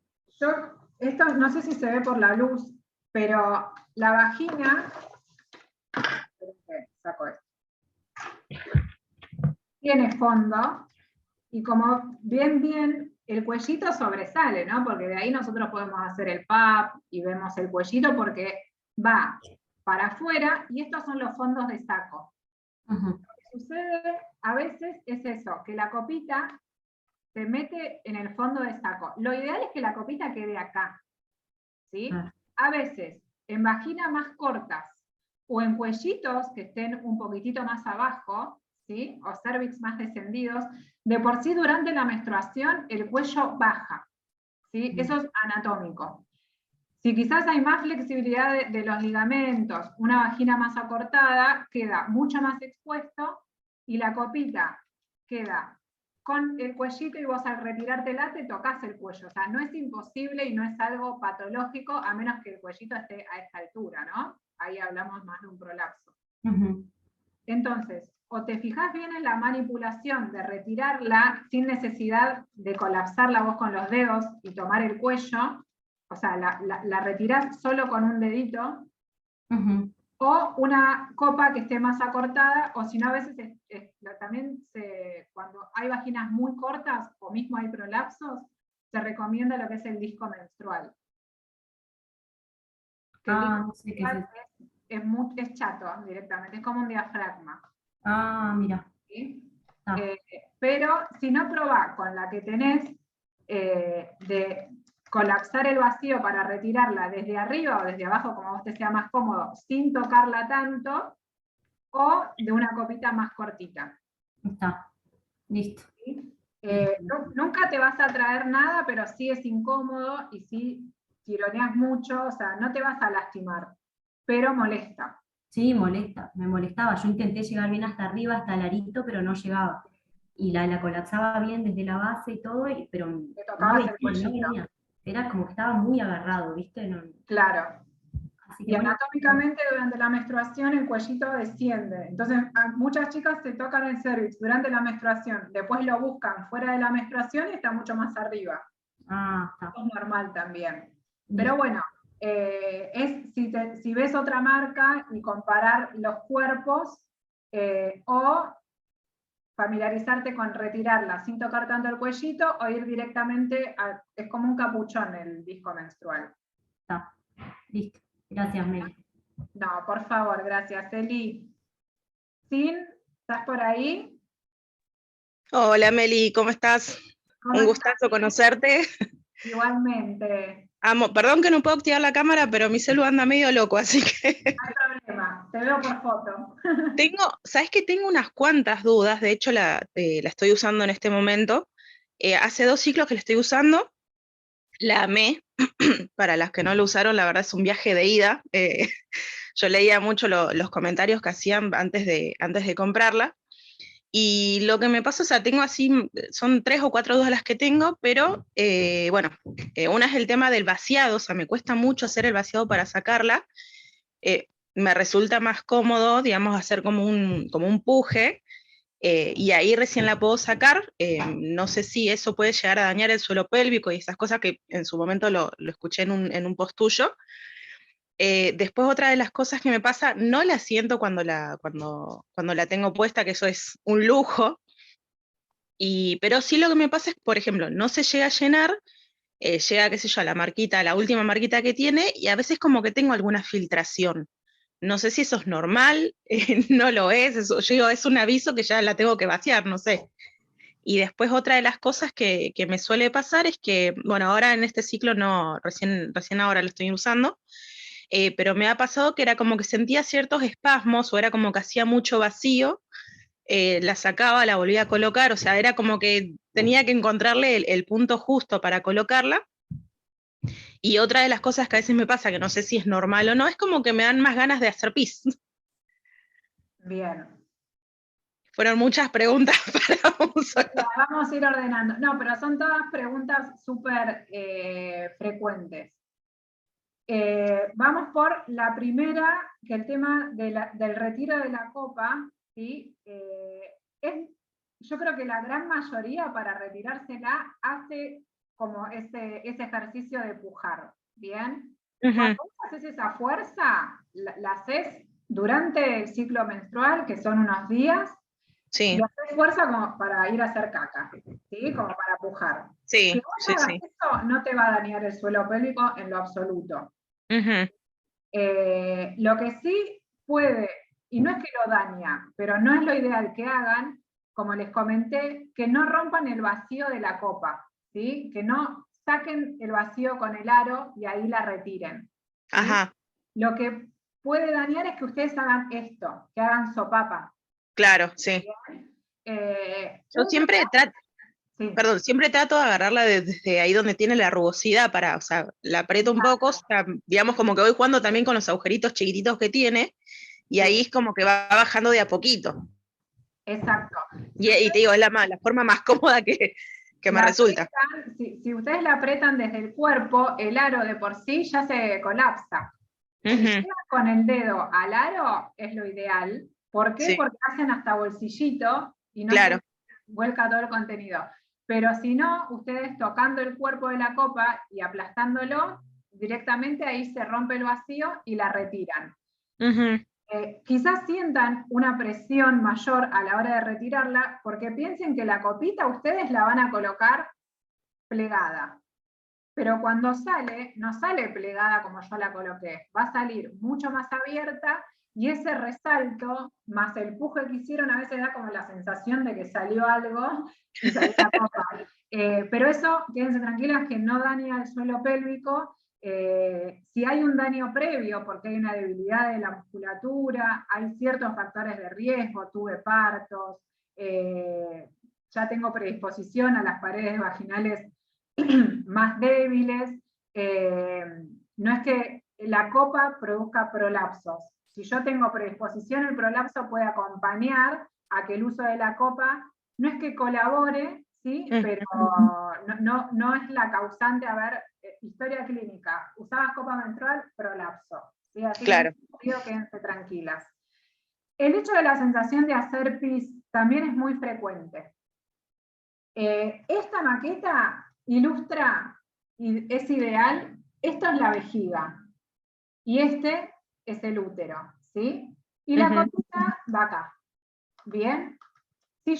esto no sé si se ve por la luz, pero la vagina, saco esto, tiene fondo, y como bien, el cuellito sobresale, ¿no? Porque de ahí nosotros podemos hacer el pap y vemos el cuellito porque va para afuera y estos son los fondos de saco. Ujú. Lo que sucede a veces es eso, que la copita se mete en el fondo de saco. Lo ideal es que la copita quede acá, ¿sí? Claro. A veces, en vaginas más cortas o en cuellitos que estén un poquitito más abajo, ¿sí? O cervix más descendidos, de por sí durante la menstruación el cuello baja, ¿sí? Eso es anatómico. Si quizás hay más flexibilidad de los ligamentos, una vagina más acortada, queda mucho más expuesto y la copita queda con el cuellito y vos al retirártela te tocas el cuello. O sea, no es imposible y no es algo patológico a menos que el cuellito esté a esta altura, ¿no? Ahí hablamos más de un prolapso. Ujú. Entonces, o te fijas bien en la manipulación de retirarla sin necesidad de colapsarla vos con los dedos y tomar el cuello, o sea, la retirás solo con un dedito, Ujú. o una copa que esté más acortada, o si no a veces también cuando hay vaginas muy cortas o mismo hay prolapsos, se recomienda lo que es el disco menstrual. Que el disco No sé qué es menstrual eso. es chato directamente, es como un diafragma. Mira. ¿Sí? Ah. Pero si no probá con la que tenés de colapsar el vacío para retirarla desde arriba o desde abajo, como a vos te sea más cómodo, sin tocarla tanto, o de una copita más cortita. Está. Listo. ¿Sí? Listo. Nunca te vas a traer nada, pero sí es incómodo y sí tironeas mucho, o sea, no te vas a lastimar, pero molesta. Sí, molesta, me molestaba. Yo intenté llegar bien hasta arriba, hasta el arito, pero no llegaba. Y la colapsaba bien desde la base y todo, pero Te no tocabas venía, el no cuellito. venía. Era como que estaba muy agarrado, ¿viste? Claro. Así que Y bueno, anatómicamente durante la menstruación el cuellito desciende. Entonces muchas chicas se tocan el cervix durante la menstruación, después lo buscan fuera de la menstruación y está mucho más arriba. está. Eso es normal también. Listo. Pero bueno, si ves otra marca y comparar los cuerpos o familiarizarte con retirarla sin tocar tanto el cuellito o ir directamente es como un capuchón el disco menstrual. Está. Listo. Gracias, Meli. No, por favor, gracias, Eli. Sin, ¿estás por ahí? Hola Meli, ¿cómo estás? ¿Cómo Un estás? gustazo conocerte. Igualmente, Perdón que no puedo activar la cámara, pero mi celu anda medio loco, así que no hay problema, te veo por foto. sabes que tengo unas cuantas dudas, de hecho la estoy usando en este momento. Hace 2 ciclos que la estoy usando, la amé. Para las que no lo usaron, la verdad es un viaje de ida. Yo leía mucho los comentarios que hacían antes de comprarla. Y lo que me pasa, o sea, tengo así, son 3 o 4 dudas las que tengo, pero bueno, una es el tema del vaciado, o sea, me cuesta mucho hacer el vaciado para sacarla. Me resulta más cómodo, digamos, hacer como un puje, y ahí recién la puedo sacar. No sé si eso puede llegar a dañar el suelo pélvico y esas cosas que en su momento lo escuché en un post tuyo. Después otra de las cosas que me pasa, no la siento cuando la tengo puesta, que eso es un lujo, pero sí lo que me pasa es, por ejemplo, no se llega a llenar, llega, qué sé yo, a la marquita, a la última marquita que tiene, y a veces como que tengo alguna filtración. No sé si eso es normal, no lo es, yo digo, es un aviso que ya la tengo que vaciar, no sé. Y después otra de las cosas que me suele pasar es que, bueno, ahora en este ciclo no, recién ahora lo estoy usando, pero me ha pasado que era como que sentía ciertos espasmos o era como que hacía mucho vacío. La sacaba, la volvía a colocar, o sea, era como que tenía que encontrarle el punto justo para colocarla. Y otra de las cosas que a veces me pasa, que no sé si es normal o no, es como que me dan más ganas de hacer pis. Bien. Fueron muchas preguntas para un solo. Vamos a ir ordenando. No, pero son todas preguntas súper frecuentes. Vamos por la primera, que el tema del retiro de la copa, ¿sí? Yo creo que la gran mayoría para retirársela hace como ese ejercicio de pujar, ¿bien? Cuando vos haces esa fuerza, la haces durante el ciclo menstrual, que son unos días, Sí. y haces fuerza como para ir a hacer caca, ¿sí? Como para pujar. Sí, Que vos sí, hagas sí. eso no te va a dañar el suelo pélvico en lo absoluto. Lo que sí puede, y no es que lo daña, pero no es lo ideal que hagan, como les comenté, que no rompan el vacío de la copa, ¿sí? Que no saquen el vacío con el aro y ahí la retiren, ¿sí? Ajá. Lo que puede dañar es que ustedes hagan esto, que hagan sopapa. Claro, sí. Yo siempre trato, sí. perdón, siempre trato de agarrarla desde ahí donde tiene la rugosidad para, o sea, la aprieto un poco, o sea, digamos como que voy jugando también con los agujeritos chiquititos que tiene, y ahí es como que va bajando de a poquito. Exacto. Y te digo, es la forma más cómoda que me resulta. Si ustedes la apretan desde el cuerpo, el aro de por sí ya se colapsa. Si llegan con el dedo al aro, es lo ideal. ¿Por qué? Sí. Porque hacen hasta bolsillito y no Claro. se vuelca todo el contenido. Pero si no, ustedes tocando el cuerpo de la copa y aplastándolo, directamente ahí se rompe el vacío y la retiran. Quizás sientan una presión mayor a la hora de retirarla, porque piensen que la copita ustedes la van a colocar plegada. Pero cuando sale, no sale plegada como yo la coloqué, va a salir mucho más abierta, y ese resalto, más el puje que hicieron, a veces da como la sensación de que salió algo y salió la copa. Pero eso, quédense tranquilas, que no daña el suelo pélvico. Si hay un daño previo, porque hay una debilidad de la musculatura, hay ciertos factores de riesgo, tuve partos, ya tengo predisposición a las paredes vaginales más débiles, no es que la copa produzca prolapsos. Si yo tengo predisposición, el prolapso puede acompañar a que el uso de la copa, no es que colabore, ¿sí? Pero no es la causante. A ver, historia clínica, usabas copa menstrual, prolapso, ¿sí? Así claro. que quédense tranquilas. El hecho de la sensación de hacer pis también es muy frecuente. Esta maqueta ilustra, y es ideal, esto es la vejiga, y este es el útero, ¿sí? Y la copita va acá, ¿bien? Si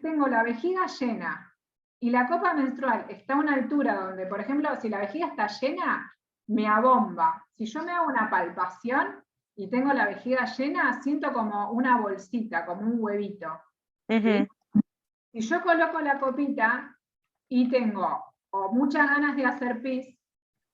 tengo la vejiga llena, y la copa menstrual está a una altura donde, por ejemplo, si la vejiga está llena, me abomba. Si yo me hago una palpación y tengo la vejiga llena, siento como una bolsita, como un huevito. ¿Sí? Si yo coloco la copita y tengo o muchas ganas de hacer pis,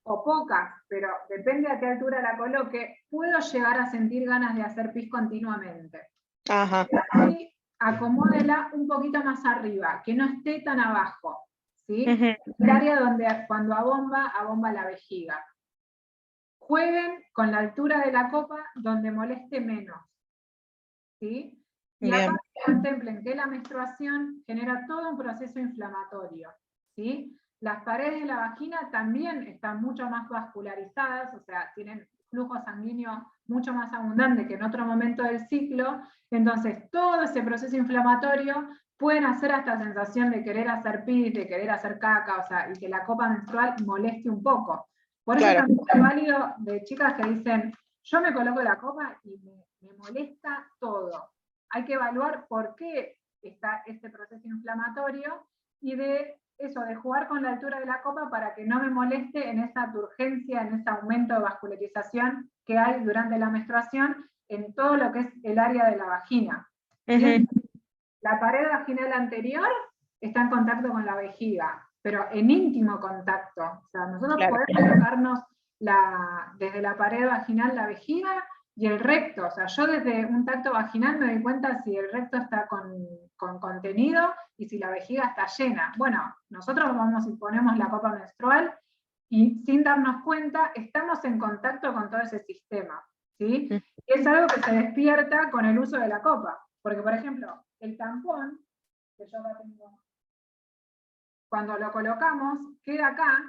o pocas, pero depende a qué altura la coloque, puedo llegar a sentir ganas de hacer pis continuamente. Ajá. Y acomódela un poquito más arriba, que no esté tan abajo, ¿sí? El área donde cuando abomba la vejiga. Jueguen con la altura de la copa donde moleste menos, ¿sí? Y Bien. aparte contemplen que la menstruación genera todo un proceso inflamatorio, ¿sí? Las paredes de la vagina también están mucho más vascularizadas, o sea, tienen flujo sanguíneo mucho más abundante que en otro momento del ciclo, entonces todo ese proceso inflamatorio pueden hacer hasta sensación de querer hacer pis, de querer hacer caca, o sea, y que la copa menstrual moleste un poco. Por eso también es válido de chicas que dicen, yo me coloco la copa y me molesta todo. Hay que evaluar por qué está este proceso inflamatorio y de eso, de jugar con la altura de la copa para que no me moleste en esa turgencia, en ese aumento de vascularización que hay durante la menstruación en todo lo que es el área de la vagina. La pared vaginal anterior está en contacto con la vejiga, pero en íntimo contacto. O sea, nosotros podemos tocarnos desde la pared vaginal la vejiga y el recto. O sea, yo desde un tacto vaginal me doy cuenta si el recto está con contenido y si la vejiga está llena. Bueno, nosotros vamos y ponemos la copa menstrual y sin darnos cuenta estamos en contacto con todo ese sistema, ¿sí? Y es algo que se despierta con el uso de la copa. Porque, por ejemplo, el tampón, que yo acá tengo, cuando lo colocamos, queda acá,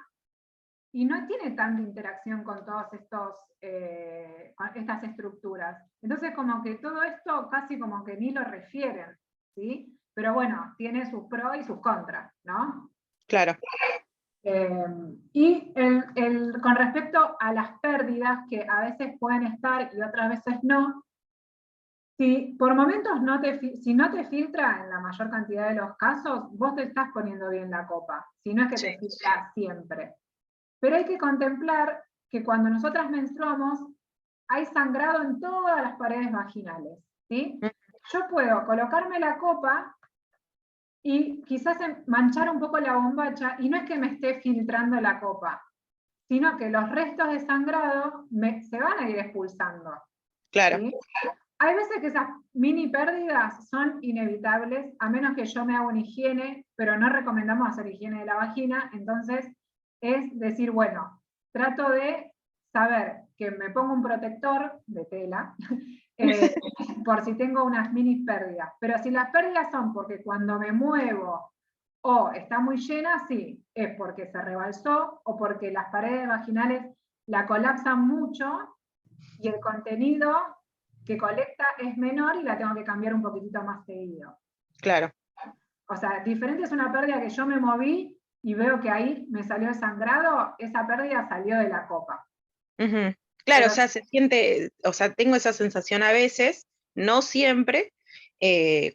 y no tiene tanta interacción con todas estas estructuras. Entonces, como que todo esto casi como que ni lo refieren, ¿sí? Pero bueno, tiene sus pros y sus contras, ¿no? Claro. Y con respecto a las pérdidas, que a veces pueden estar y otras veces no, si por momentos si no te filtra en la mayor cantidad de los casos, vos te estás poniendo bien la copa, si no es que te filtra siempre. Pero hay que contemplar que cuando nosotras menstruamos, hay sangrado en todas las paredes vaginales, ¿sí? Yo puedo colocarme la copa y quizás manchar un poco la bombacha, y no es que me esté filtrando la copa, sino que los restos de sangrado se van a ir expulsando. Claro. ¿Sí? Hay veces que esas mini pérdidas son inevitables, a menos que yo me haga una higiene, pero no recomendamos hacer higiene de la vagina, entonces es decir, bueno, trato de saber que me pongo un protector de tela, por si tengo unas mini pérdidas, pero si las pérdidas son porque cuando me muevo o está muy llena, sí, es porque se rebalsó o porque las paredes vaginales la colapsan mucho y el contenido que colecta es menor y la tengo que cambiar un poquitito más seguido. Claro. O sea, diferente es una pérdida que yo me moví y veo que ahí me salió el sangrado, esa pérdida salió de la copa. Claro, Pero, o sea, se siente, o sea, tengo esa sensación a veces, no siempre,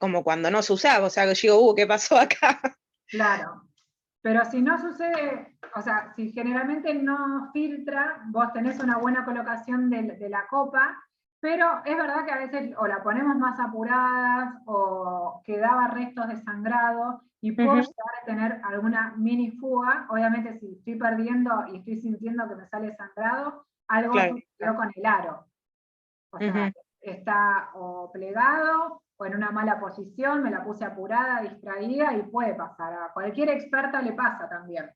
como cuando no se usaba, o sea, que yo digo, ¿qué pasó acá? Claro, pero si no sucede, o sea, si generalmente no filtra, vos tenés una buena colocación de la copa, pero es verdad que a veces o la ponemos más apuradas o quedaba restos de sangrado y puedo llegar a tener alguna mini fuga. Obviamente si estoy perdiendo y estoy sintiendo que me sale sangrado, algo sucedió con el aro. O sea, está o plegado o en una mala posición, me la puse apurada, distraída y puede pasar. A cualquier experta le pasa también.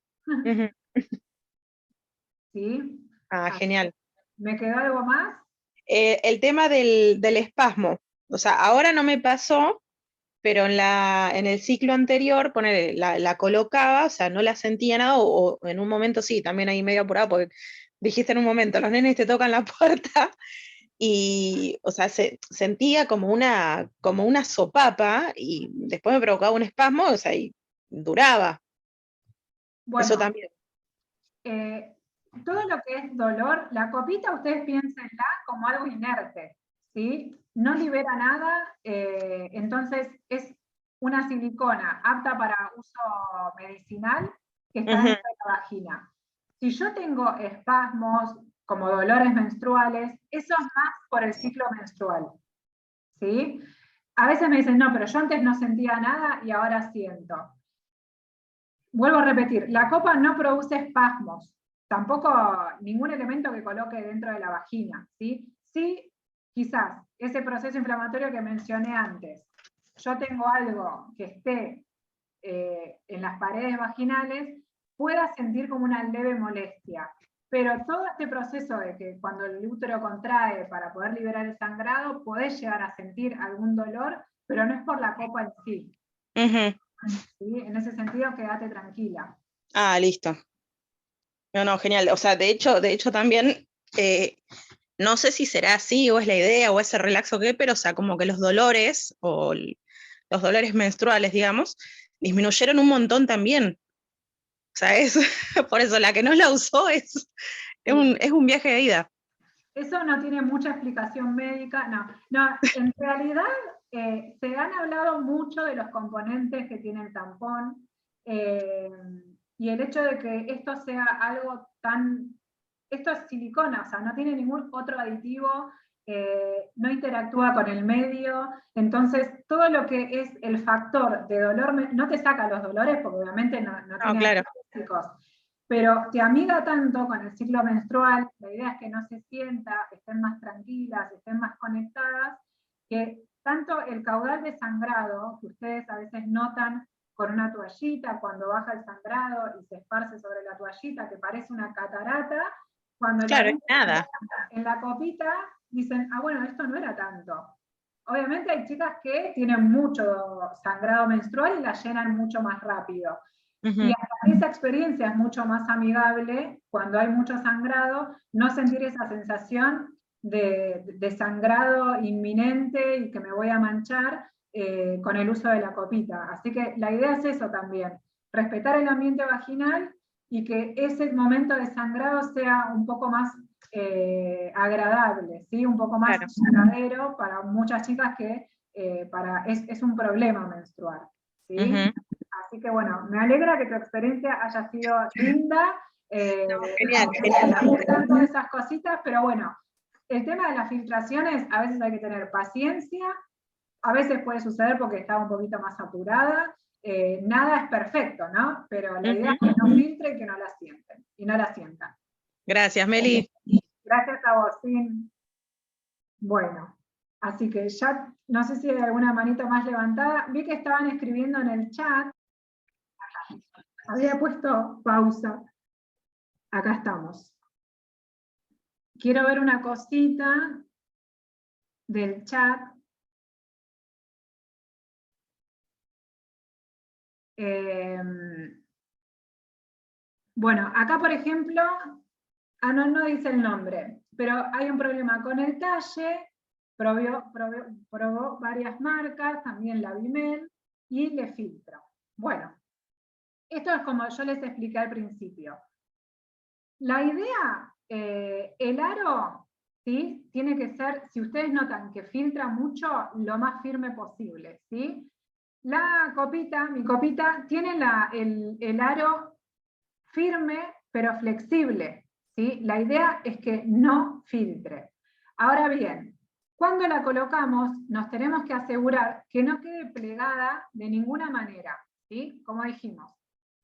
¿Sí? Ah, genial. ¿Me quedó algo más? El tema del espasmo, o sea, ahora no me pasó, pero en el ciclo anterior, la colocaba, o sea, no la sentía nada, o en un momento sí, también ahí medio apurado, porque dijiste en un momento, los nenes te tocan la puerta, y, o sea, sentía como una sopapa, y después me provocaba un espasmo, o sea, y duraba. Bueno, eso también. todo lo que es dolor, la copita ustedes piénsenla como algo inerte, ¿sí? No libera nada, entonces es una silicona apta para uso medicinal que está dentro de la vagina. Si yo tengo espasmos, como dolores menstruales, eso es más por el ciclo menstrual, ¿sí? A veces me dicen, no, pero yo antes no sentía nada y ahora siento. Vuelvo a repetir, la copa no produce espasmos, tampoco ningún elemento que coloque dentro de la vagina, ¿sí? Sí, quizás ese proceso inflamatorio que mencioné antes, yo tengo algo que esté en las paredes vaginales, pueda sentir como una leve molestia. Pero todo este proceso de que cuando el útero contrae para poder liberar el sangrado, podés llegar a sentir algún dolor, pero no es por la copa en sí. ¿Sí? En ese sentido, quédate tranquila. Ah, listo. No, genial. O sea, de hecho también, no sé si será así, o es la idea, o ese relax o qué, pero o sea, como que los dolores, los dolores menstruales, digamos, disminuyeron un montón también. O sea, es, por eso la que no la usó es un viaje de ida. Eso no tiene mucha explicación médica, no, en realidad se han hablado mucho de los componentes que tiene el tampón, y el hecho de que esto sea algo esto es silicona, o sea, no tiene ningún otro aditivo, no interactúa con el medio, entonces todo lo que es el factor de dolor, no te saca los dolores, porque obviamente no tiene claro. analgésicos, pero te amiga tanto con el ciclo menstrual, la idea es que no se sienta, estén más tranquilas, estén más conectadas, que tanto el caudal de sangrado, que ustedes a veces notan con una toallita, cuando baja el sangrado y se esparce sobre la toallita, que parece una catarata, cuando claro, la ven nada. en la copita, dicen, ah, bueno, esto no era tanto. Obviamente hay chicas que tienen mucho sangrado menstrual y la llenan mucho más rápido. Y esa experiencia es mucho más amigable cuando hay mucho sangrado, no sentir esa sensación de sangrado inminente y que me voy a manchar con el uso de la copita. Así que la idea es eso también, respetar el ambiente vaginal y que ese momento de sangrado sea un poco más agradable, ¿sí? Un poco más llevadero para muchas chicas que es un problema menstrual, ¿sí? Así que bueno, me alegra que tu experiencia haya sido linda. Genial. Me gustan todas esas cositas, pero bueno, el tema de las filtraciones, a veces hay que tener paciencia, a veces puede suceder porque estaba un poquito más apurada, nada es perfecto, ¿no? Pero la idea es que no filtre y que no la sienten, y no la sientan. Gracias, Meli. Gracias a vos, Sin. Bueno, así que ya, no sé si hay alguna manito más levantada, vi que estaban escribiendo en el chat, había puesto pausa, acá estamos. Quiero ver una cosita del chat. Bueno, acá por ejemplo, no dice el nombre, pero hay un problema con el talle, probó varias marcas, también la Bimel, y le filtro. Bueno, esto es como yo les expliqué al principio. La idea, el aro, ¿sí? Tiene que ser, si ustedes notan que filtra mucho, lo más firme posible, ¿sí? La copita, mi copita, tiene el aro firme, pero flexible, ¿sí? La idea es que no filtre. Ahora bien, cuando la colocamos, nos tenemos que asegurar que no quede plegada de ninguna manera, ¿sí? Como dijimos,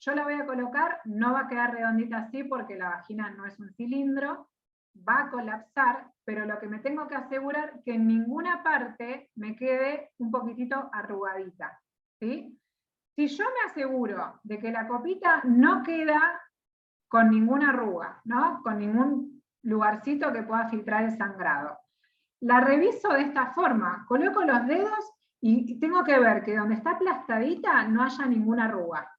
yo la voy a colocar, no va a quedar redondita así porque la vagina no es un cilindro, va a colapsar, pero lo que me tengo que asegurar es que en ninguna parte me quede un poquitito arrugadita, ¿sí? Si yo me aseguro de que la copita no queda con ninguna arruga, ¿no? Con ningún lugarcito que pueda filtrar el sangrado, la reviso de esta forma, coloco los dedos y tengo que ver que donde está aplastadita no haya ninguna arruga,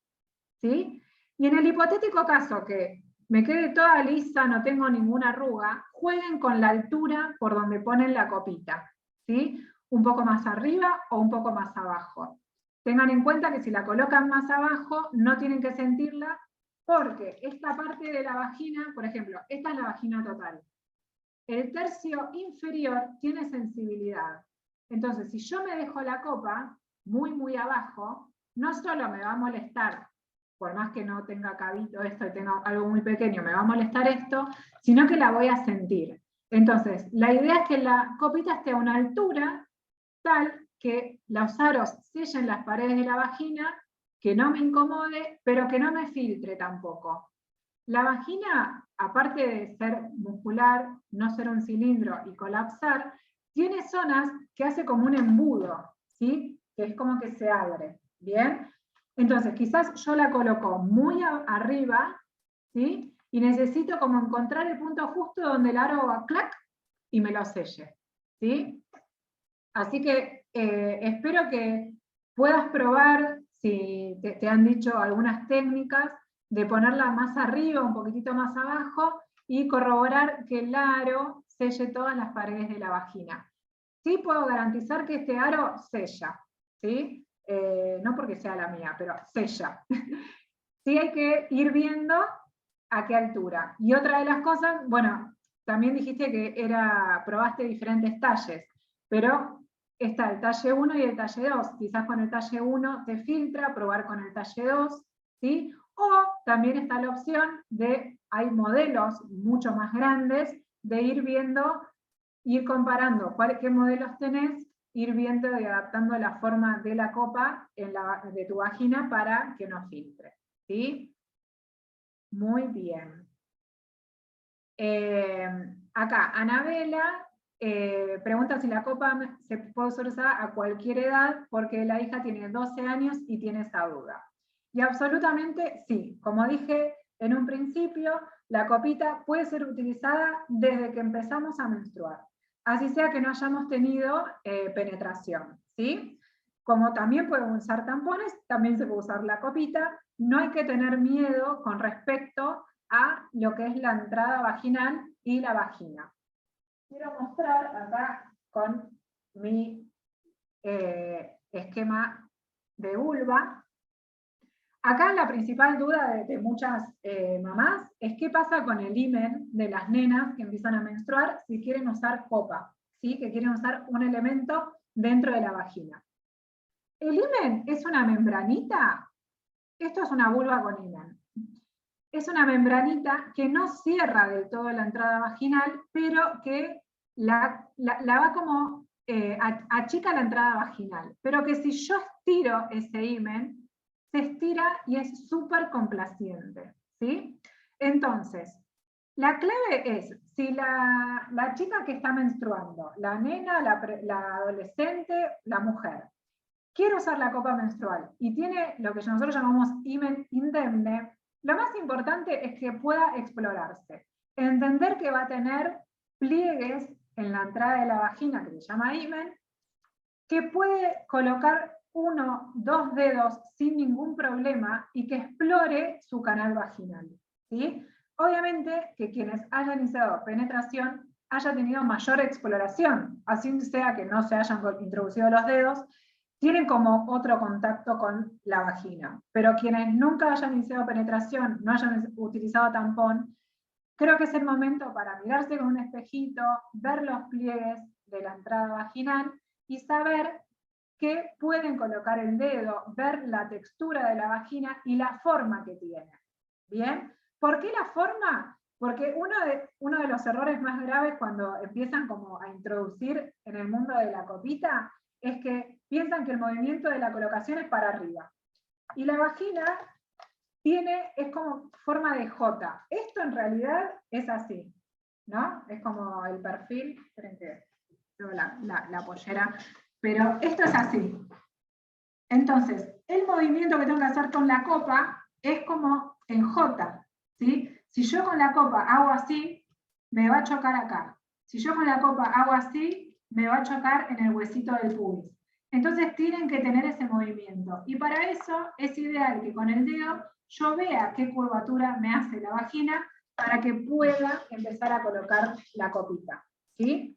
¿sí? Y en el hipotético caso que me quede toda lisa, no tengo ninguna arruga, jueguen con la altura por donde ponen la copita, ¿sí? Un poco más arriba o un poco más abajo. Tengan en cuenta que si la colocan más abajo, no tienen que sentirla, porque esta parte de la vagina, por ejemplo, esta es la vagina total. El tercio inferior tiene sensibilidad. Entonces, si yo me dejo la copa muy, muy abajo, no solo me va a molestar por más que no tenga cabito esto y tenga algo muy pequeño, me va a molestar esto, sino que la voy a sentir. Entonces, la idea es que la copita esté a una altura tal que los aros sellen las paredes de la vagina, que no me incomode, pero que no me filtre tampoco. La vagina, aparte de ser muscular, no ser un cilindro y colapsar, tiene zonas que hace como un embudo, ¿sí? Que es como que se abre, ¿bien? Entonces, quizás yo la coloco muy arriba, ¿sí? Y necesito como encontrar el punto justo donde el aro va clac y me lo selle, ¿sí? Así que espero que puedas probar, si te han dicho algunas técnicas, de ponerla más arriba, un poquitito más abajo, y corroborar que el aro selle todas las paredes de la vagina. Sí puedo garantizar que este aro sella, ¿sí? No porque sea la mía, pero sella. Sí hay que ir viendo a qué altura. Y otra de las cosas, bueno, también dijiste que probaste diferentes talles, pero está el talle 1 y el talle 2. Quizás con el talle 1 te filtra, probar con el talle 2, ¿sí? O también está la opción de, hay modelos mucho más grandes, de ir viendo, ir comparando qué modelos tenés, ir viendo y adaptando la forma de la copa de tu vagina para que no filtre, ¿sí? Muy bien. Acá, Anabela pregunta si la copa se puede usar a cualquier edad, porque la hija tiene 12 años y tiene esa duda. Y absolutamente sí. Como dije en un principio, la copita puede ser utilizada desde que empezamos a menstruar. Así sea que no hayamos tenido penetración, ¿sí? Como también pueden usar tampones, también se puede usar la copita. No hay que tener miedo con respecto a lo que es la entrada vaginal y la vagina. Quiero mostrar acá con mi esquema de vulva. Acá la principal duda de muchas mamás es qué pasa con el himen de las nenas que empiezan a menstruar si quieren usar copa, ¿sí? Que quieren usar un elemento dentro de la vagina. ¿El himen es una membranita? Esto es una vulva con himen. Es una membranita que no cierra del todo la entrada vaginal, pero que la va como, achica la entrada vaginal. Pero que si yo estiro ese himen, se estira y es súper complaciente, ¿sí? Entonces, la clave es, si la chica que está menstruando, la nena, la adolescente, la mujer, quiere usar la copa menstrual y tiene lo que nosotros llamamos himen indemne, lo más importante es que pueda explorarse. Entender que va a tener pliegues en la entrada de la vagina, que se llama himen, que puede colocar 1, 2 dedos sin ningún problema y que explore su canal vaginal, ¿sí? Obviamente que quienes hayan iniciado penetración haya tenido mayor exploración, así sea que no se hayan introducido los dedos, tienen como otro contacto con la vagina. Pero quienes nunca hayan iniciado penetración, no hayan utilizado tampón, creo que es el momento para mirarse con un espejito, ver los pliegues de la entrada vaginal y saber que pueden colocar el dedo, ver la textura de la vagina y la forma que tiene. ¿Bien? ¿Por qué la forma? Porque uno de los errores más graves cuando empiezan como a introducir en el mundo de la copita es que piensan que el movimiento de la colocación es para arriba. Y la vagina es como forma de J. Esto en realidad es así, ¿no? Es como el perfil, esperen que tengo la pollera, pero esto es así. Entonces, el movimiento que tengo que hacer con la copa es como en J, ¿sí? Si yo con la copa hago así, me va a chocar acá. Si yo con la copa hago así, me va a chocar en el huesito del pubis. Entonces tienen que tener ese movimiento. Y para eso es ideal que con el dedo yo vea qué curvatura me hace la vagina para que pueda empezar a colocar la copita, ¿sí?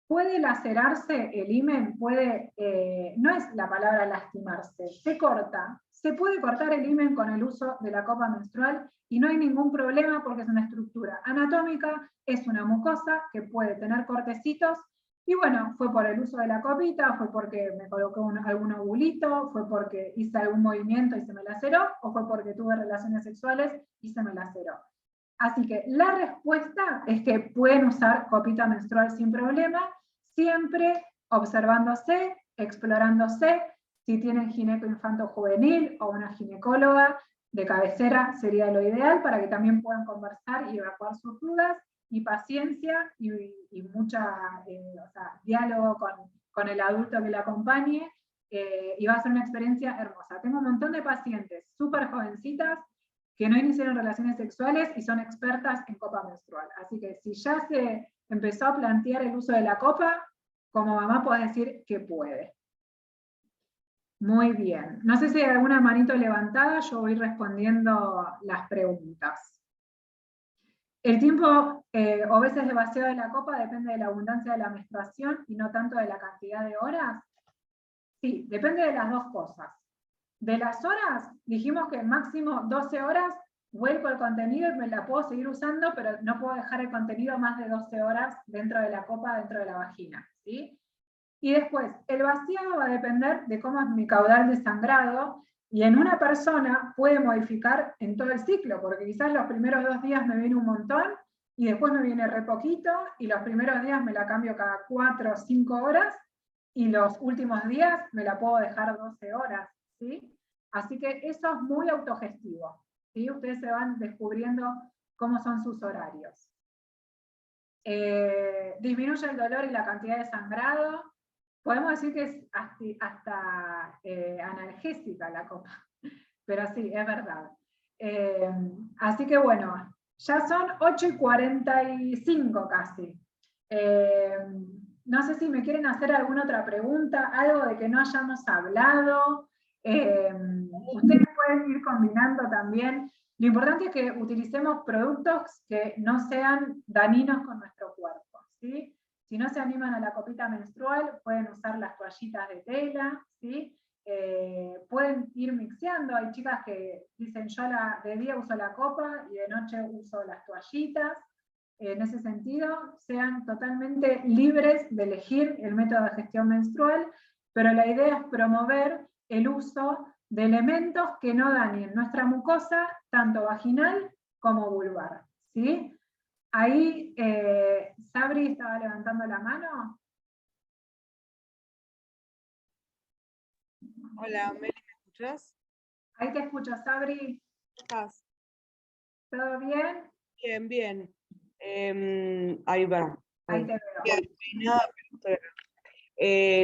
¿Puede lacerarse el himen? No es la palabra lastimarse, se corta. Se puede cortar el himen con el uso de la copa menstrual y no hay ningún problema porque es una estructura anatómica, es una mucosa que puede tener cortecitos Y bueno, fue por el uso de la copita, fue porque me coloqué algún ovulito, fue porque hice algún movimiento y se me laceró, o fue porque tuve relaciones sexuales y se me laceró. Así que la respuesta es que pueden usar copita menstrual sin problema, siempre observándose, explorándose. Si tienen gineco infanto juvenil o una ginecóloga de cabecera sería lo ideal para que también puedan conversar y evacuar sus dudas, y paciencia y mucha o sea, diálogo con el adulto que le acompañe, y va a ser una experiencia hermosa. Tengo un montón de pacientes súper jovencitas que no iniciaron relaciones sexuales y son expertas en copa menstrual. Así que si ya se empezó a plantear el uso de la copa, como mamá puedo decir que puede. Muy bien. No sé si hay alguna manito levantada, yo voy respondiendo las preguntas. El tiempo o veces de vacío de la copa depende de la abundancia de la menstruación y no tanto de la cantidad de horas. Sí, depende de las dos cosas. De las horas, dijimos que máximo 12 horas, vuelco el contenido y me la puedo seguir usando, pero no puedo dejar el contenido más de 12 horas dentro de la copa, dentro de la vagina, ¿sí? Y después, el vaciado va a depender de cómo es mi caudal de sangrado, y en una persona puede modificar en todo el ciclo, porque quizás los primeros 2 días me viene un montón, y después me viene re poquito, y los primeros días me la cambio cada 4 o 5 horas, y los últimos días me la puedo dejar 12 horas, ¿sí? Así que eso es muy autogestivo, ¿sí? Ustedes se van descubriendo cómo son sus horarios. Disminuye el dolor y la cantidad de sangrado. Podemos decir que es hasta analgésica la copa, pero sí, es verdad. Así que bueno, ya son 8:45 casi. No sé si me quieren hacer alguna otra pregunta, algo de que no hayamos hablado. Ustedes pueden ir combinando también. Lo importante es que utilicemos productos que no sean dañinos con nuestro cuerpo, ¿sí? Si no se animan a la copita menstrual, pueden usar las toallitas de tela, ¿sí? Pueden ir mixeando. Hay chicas que dicen, yo de día uso la copa y de noche uso las toallitas. En ese sentido, sean totalmente libres de elegir el método de gestión menstrual, pero la idea es promover el uso de elementos que no dañen nuestra mucosa, tanto vaginal como vulvar, ¿sí? Ahí, Sabri estaba levantando la mano. Hola, Meli, ¿me escuchás? Ahí te escucho, Sabri. ¿Cómo estás? ¿Todo bien? Bien, bien. Ahí va. Ahí te veo. Nada, pero estoy acá.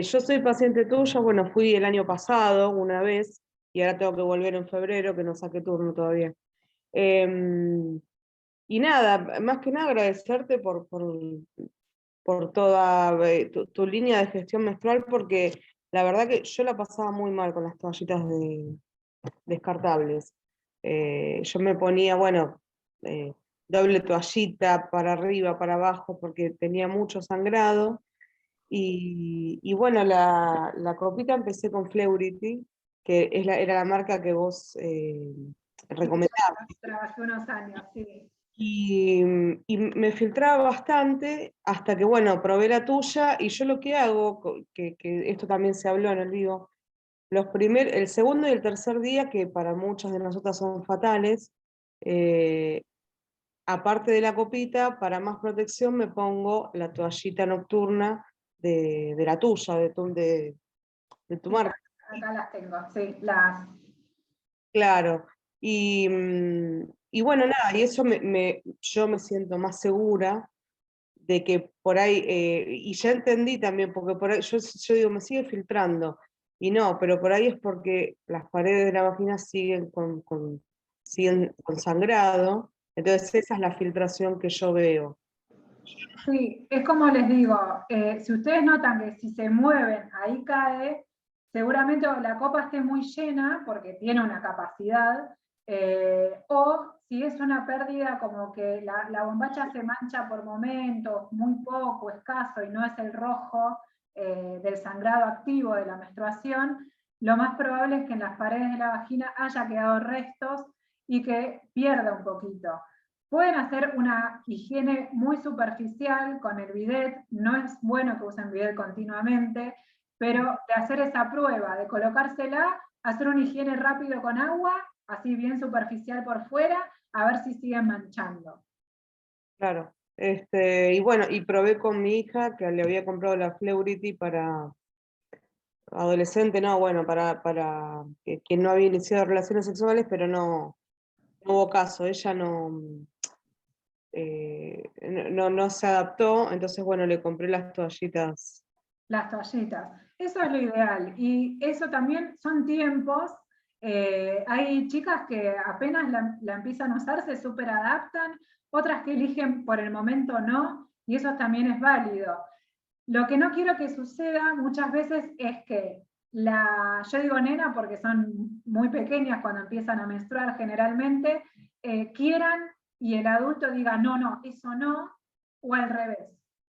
Yo soy paciente tuya, bueno, fui el año pasado una vez y ahora tengo que volver en febrero, que no saqué turno todavía. Y nada, más que nada agradecerte por toda tu línea de gestión menstrual, porque la verdad que yo la pasaba muy mal con las toallitas descartables. Yo me ponía, bueno, doble toallita para arriba, para abajo, porque tenía mucho sangrado. Y bueno, la copita empecé con Fleurity, que era la marca que vos recomendabas. Trabajé unos años, sí. Y me filtraba bastante hasta que, bueno, probé la tuya, y yo lo que hago, que esto también se habló en el vivo, el segundo y el tercer día, que para muchas de nosotras son fatales, aparte de la copita, para más protección me pongo la toallita nocturna de la tuya, de tu Sí, marca. acá las tengo, sí, Claro. Y bueno, nada, y eso yo me siento más segura de que por ahí, y ya entendí también, porque por ahí yo digo, me sigue filtrando, y no, pero por ahí es porque las paredes de la vagina siguen con sangrado, entonces esa es la filtración que yo veo. Sí, es como les digo, si ustedes notan que si se mueven, ahí cae, seguramente la copa esté muy llena, porque tiene una capacidad, o si es una pérdida como que la bombacha se mancha por momentos, muy poco, escaso, y no es el rojo del sangrado activo de la menstruación, lo más probable es que en las paredes de la vagina haya quedado restos y que pierda un poquito. Pueden hacer una higiene muy superficial con el bidet, no es bueno que usen bidet continuamente, pero de hacer esa prueba, de colocársela, hacer una higiene rápido con agua, así bien superficial por fuera, a ver si siguen manchando. Claro. Y bueno, y probé con mi hija que le había comprado la Fleurity para adolescente, no, bueno, para que no había iniciado relaciones sexuales, pero no hubo caso, ella no se adaptó, entonces bueno, le compré las toallitas. Las toallitas. Eso es lo ideal. Y eso también son tiempos. Hay chicas que apenas la empiezan a usar, se súper adaptan, otras que eligen por el momento no, y eso también es válido. Lo que no quiero que suceda muchas veces es que yo digo nena porque son muy pequeñas cuando empiezan a menstruar generalmente, quieran y el adulto diga no, eso no, o al revés.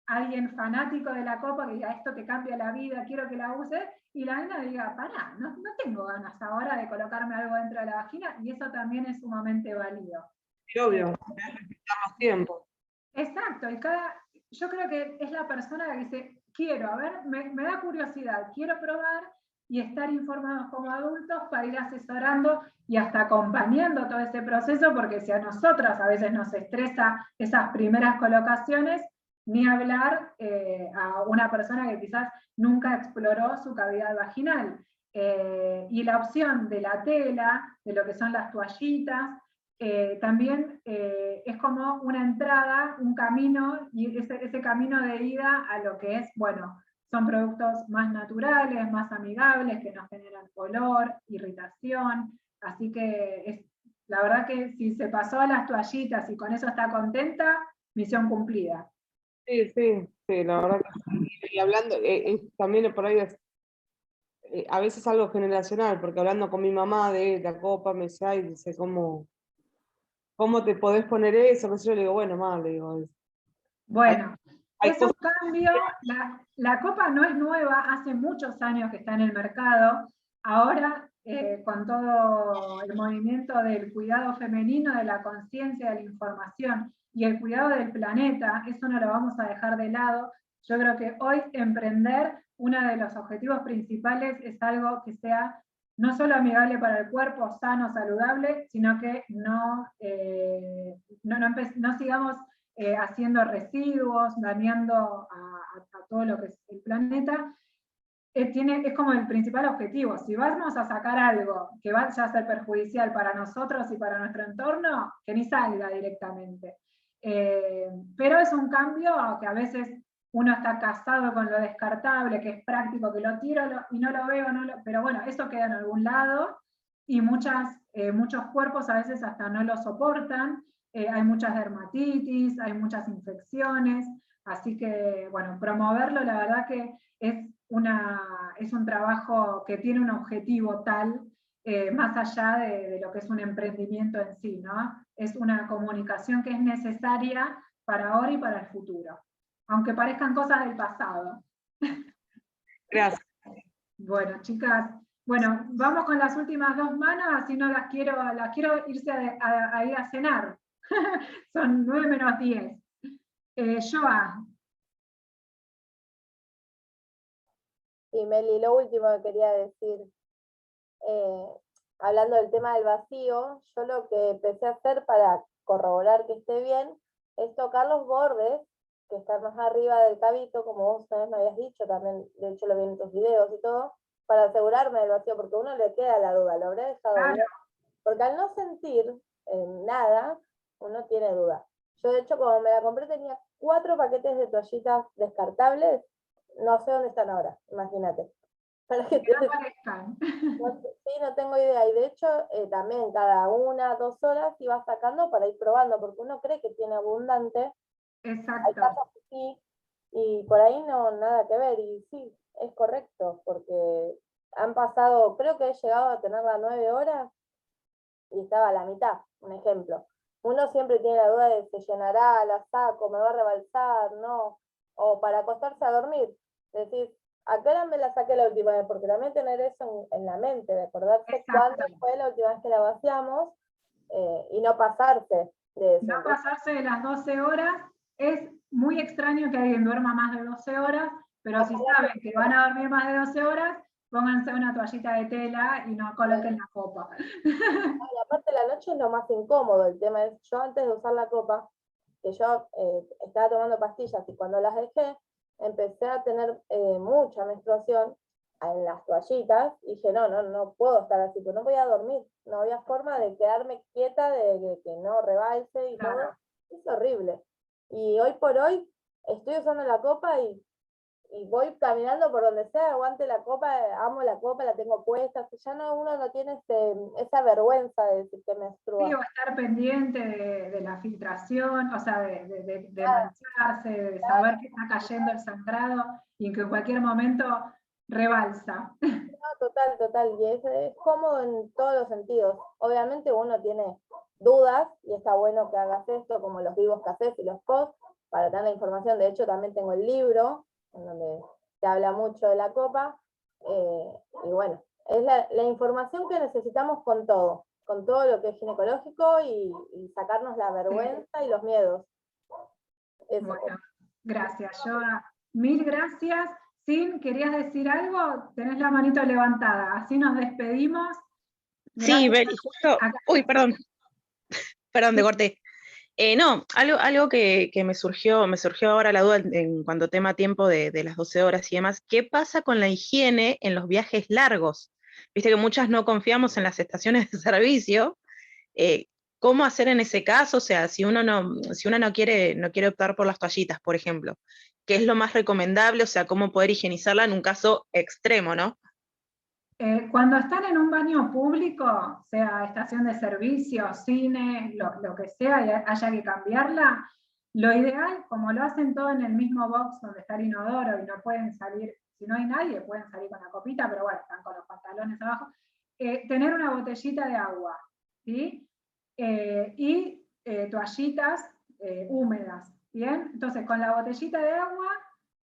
Alguien fanático de la copa que diga esto te cambia la vida, quiero que la uses, y la nena diga, pará, no tengo ganas ahora de colocarme algo dentro de la vagina, y eso también es sumamente válido. Y obvio, necesitamos tiempo. Exacto, yo creo que es la persona que dice, quiero, a ver, me da curiosidad, quiero probar y estar informados como adultos para ir asesorando y hasta acompañando todo ese proceso, porque si a nosotras a veces nos estresa esas primeras colocaciones, ni hablar a una persona que quizás nunca exploró su cavidad vaginal. Y la opción de la tela, de lo que son las toallitas, también es como una entrada, un camino, y ese camino de ida a lo que es, bueno, son productos más naturales, más amigables, que no generan olor, irritación, así que la verdad que si se pasó a las toallitas y con eso está contenta, misión cumplida. Sí, la verdad que sí. Y hablando, también por ahí a veces algo generacional, porque hablando con mi mamá de la copa, me decía, ay, dice, ¿cómo te podés poner eso? Yo le digo, bueno, mamá, le digo. Bueno, Hay es un cosas- cambio, la copa no es nueva, hace muchos años que está en el mercado, ahora con todo el movimiento del cuidado femenino, de la conciencia, de la información y el cuidado del planeta, eso no lo vamos a dejar de lado. Yo creo que hoy emprender, uno de los objetivos principales es algo que sea no solo amigable para el cuerpo, sano, saludable, sino que no sigamos haciendo residuos, dañando a todo lo que es el planeta, es como el principal objetivo. Si vamos a sacar algo que vaya a ser perjudicial para nosotros y para nuestro entorno, que ni salga directamente. Pero es un cambio que a veces uno está casado con lo descartable, que es práctico, que lo tiro y no lo veo, pero bueno, eso queda en algún lado, y muchos cuerpos a veces hasta no lo soportan. Hay muchas dermatitis, hay muchas infecciones, así que, bueno, promoverlo, la verdad que es un trabajo que tiene un objetivo tal, más allá de lo que es un emprendimiento en sí, ¿no? Es una comunicación que es necesaria para ahora y para el futuro, aunque parezcan cosas del pasado. Gracias. Bueno, chicas, bueno, vamos con las últimas dos manos, así no las quiero irse a ir a cenar. Son 9 menos 10. Joa. Y Meli, lo último que quería decir, hablando del tema del vacío, yo lo que empecé a hacer para corroborar que esté bien es tocar los bordes que están más arriba del cabito, como vos una vez me habías dicho, también de hecho lo vi en tus videos y todo, para asegurarme del vacío, porque a uno le queda la duda, ¿lo habré dejado Claro. bien? Porque al no sentir nada, uno tiene duda. Yo de hecho cuando me la compré tenía 4 paquetes de toallitas descartables, no sé dónde están ahora, imagínate. Para que Que no aparezcan. sí, no tengo idea. Y de hecho, también cada 1, 2 horas iba sacando para ir probando, porque uno cree que tiene abundante. Hay Exacto. casos que sí, y por ahí no, nada que ver. Y sí, es correcto, porque han pasado, creo que he llegado a tenerla 9 horas y estaba a la mitad, un ejemplo. Uno siempre tiene la duda de se llenará, la saco, me va a rebalsar, no. O para acostarse a dormir, decir, ¿a qué hora me la saqué la última vez? Porque también tener eso en la mente, de acordarse Exacto. cuándo fue la última vez que la vaciamos y no pasarse. de eso. No Entonces, pasarse de las 12 horas, es muy extraño que alguien duerma más de 12 horas, pero si saben que van a dormir más de 12 horas, pónganse una toallita de tela y no coloquen la copa. y aparte la noche es lo más incómodo, el tema es, yo antes de usar la copa, que yo estaba tomando pastillas y cuando las dejé, empecé a tener mucha menstruación en las toallitas, y dije, no puedo estar así, porque no podía dormir, no había forma de quedarme quieta, de que no rebalse y Claro. todo, es horrible. Y hoy por hoy estoy usando la copa y voy caminando por donde sea, aguante la copa, amo la copa, la tengo puesta, ya uno no tiene esa vergüenza de decir que menstrua. Sí, o estar pendiente de la filtración, o sea, de mancharse, de saber que está cayendo el sangrado y que en cualquier momento rebalsa. No, total, y es cómodo en todos los sentidos. Obviamente uno tiene dudas, y está bueno que hagas esto, como los vivos que haces y los posts, para tener la información. De hecho, también tengo el libro, en donde se habla mucho de la copa, y bueno, es la información que necesitamos con todo lo que es ginecológico, y sacarnos la vergüenza y los miedos. Eso. Bueno, gracias, Yoa. Mil gracias. Sin, ¿querías decir algo? Tenés la manito levantada, así nos despedimos. Sí, Gracias. y justo, Acá- uy, perdón, te corté. No, algo que me surgió ahora la duda en cuanto a tema tiempo de las 12 horas y demás. ¿Qué pasa con la higiene en los viajes largos? Viste que muchas no confiamos en las estaciones de servicio. ¿Cómo hacer en ese caso? O sea, si uno no quiere optar por las toallitas, por ejemplo, ¿qué es lo más recomendable? O sea, ¿cómo poder higienizarla en un caso extremo, no? Cuando están en un baño público, sea estación de servicio, cine, lo que sea, y haya que cambiarla, lo ideal, como lo hacen todo en el mismo box donde está el inodoro y no pueden salir, si no hay nadie, pueden salir con la copita, pero bueno, están con los pantalones abajo, tener una botellita de agua, ¿sí? Y toallitas húmedas, ¿bien? Entonces, con la botellita de agua,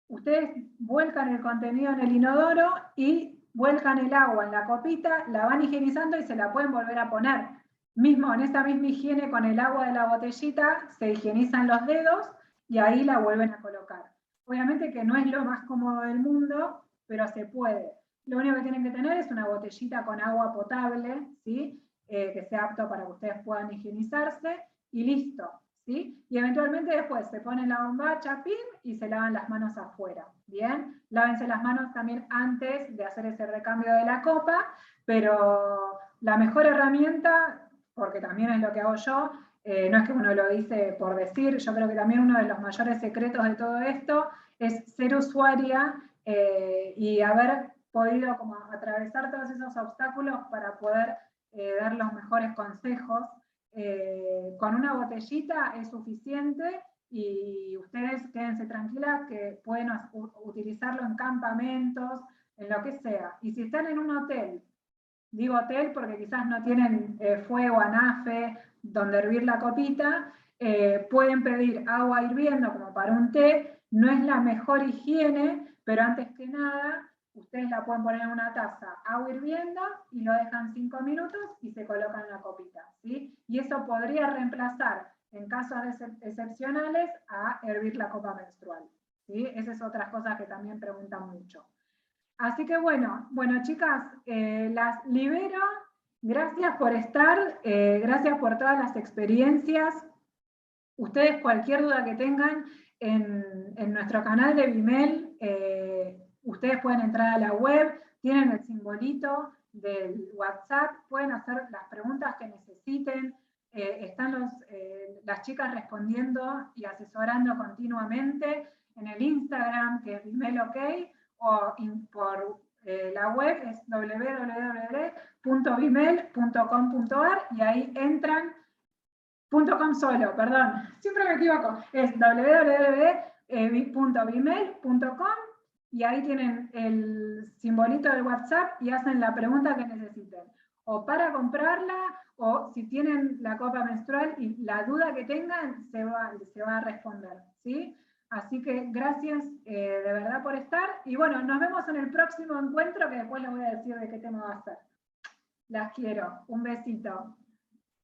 ustedes vuelcan el contenido en el inodoro y vuelcan el agua en la copita, la van higienizando y se la pueden volver a poner. Mismo, en esta misma higiene con el agua de la botellita, se higienizan los dedos y ahí la vuelven a colocar. Obviamente que no es lo más cómodo del mundo, pero se puede. Lo único que tienen que tener es una botellita con agua potable, ¿sí? Que sea apto para que ustedes puedan higienizarse, y listo. ¿Sí? Y eventualmente después se pone la bombacha, pin, y se lavan las manos afuera, ¿bien? Lávense las manos también antes de hacer ese recambio de la copa, pero la mejor herramienta, porque también es lo que hago yo, no es que uno lo dice por decir, yo creo que también uno de los mayores secretos de todo esto es ser usuaria y haber podido como atravesar todos esos obstáculos para poder dar los mejores consejos. Con una botellita es suficiente y ustedes quédense tranquilas que pueden utilizarlo en campamentos, en lo que sea. Y si están en un hotel, digo hotel porque quizás no tienen fuego, anafe, donde hervir la copita, pueden pedir agua hirviendo como para un té. No es la mejor higiene, pero antes que nada, ustedes la pueden poner en una taza, agua hirviendo, y lo dejan 5 minutos y se colocan la copita, ¿sí? Y eso podría reemplazar, en casos excepcionales, a hervir la copa menstrual, ¿sí? Esa es otra cosa que también preguntan mucho. Así que bueno, chicas, las libero. Gracias por estar, gracias por todas las experiencias. Ustedes cualquier duda que tengan en nuestro canal de Vimel, ustedes pueden entrar a la web, tienen el simbolito del WhatsApp, pueden hacer las preguntas que necesiten, están las chicas respondiendo y asesorando continuamente en el Instagram, que es Vimel OK, o por la web es www.vimel.com.ar, y ahí entran. .com solo, perdón, siempre me equivoco, es www.vimel.com, y ahí tienen el simbolito del WhatsApp y hacen la pregunta que necesiten, o para comprarla, o si tienen la copa menstrual y la duda que tengan, se va a responder, ¿sí? Así que gracias de verdad por estar, y bueno, nos vemos en el próximo encuentro, que después les voy a decir de qué tema va a ser. Las quiero, un besito.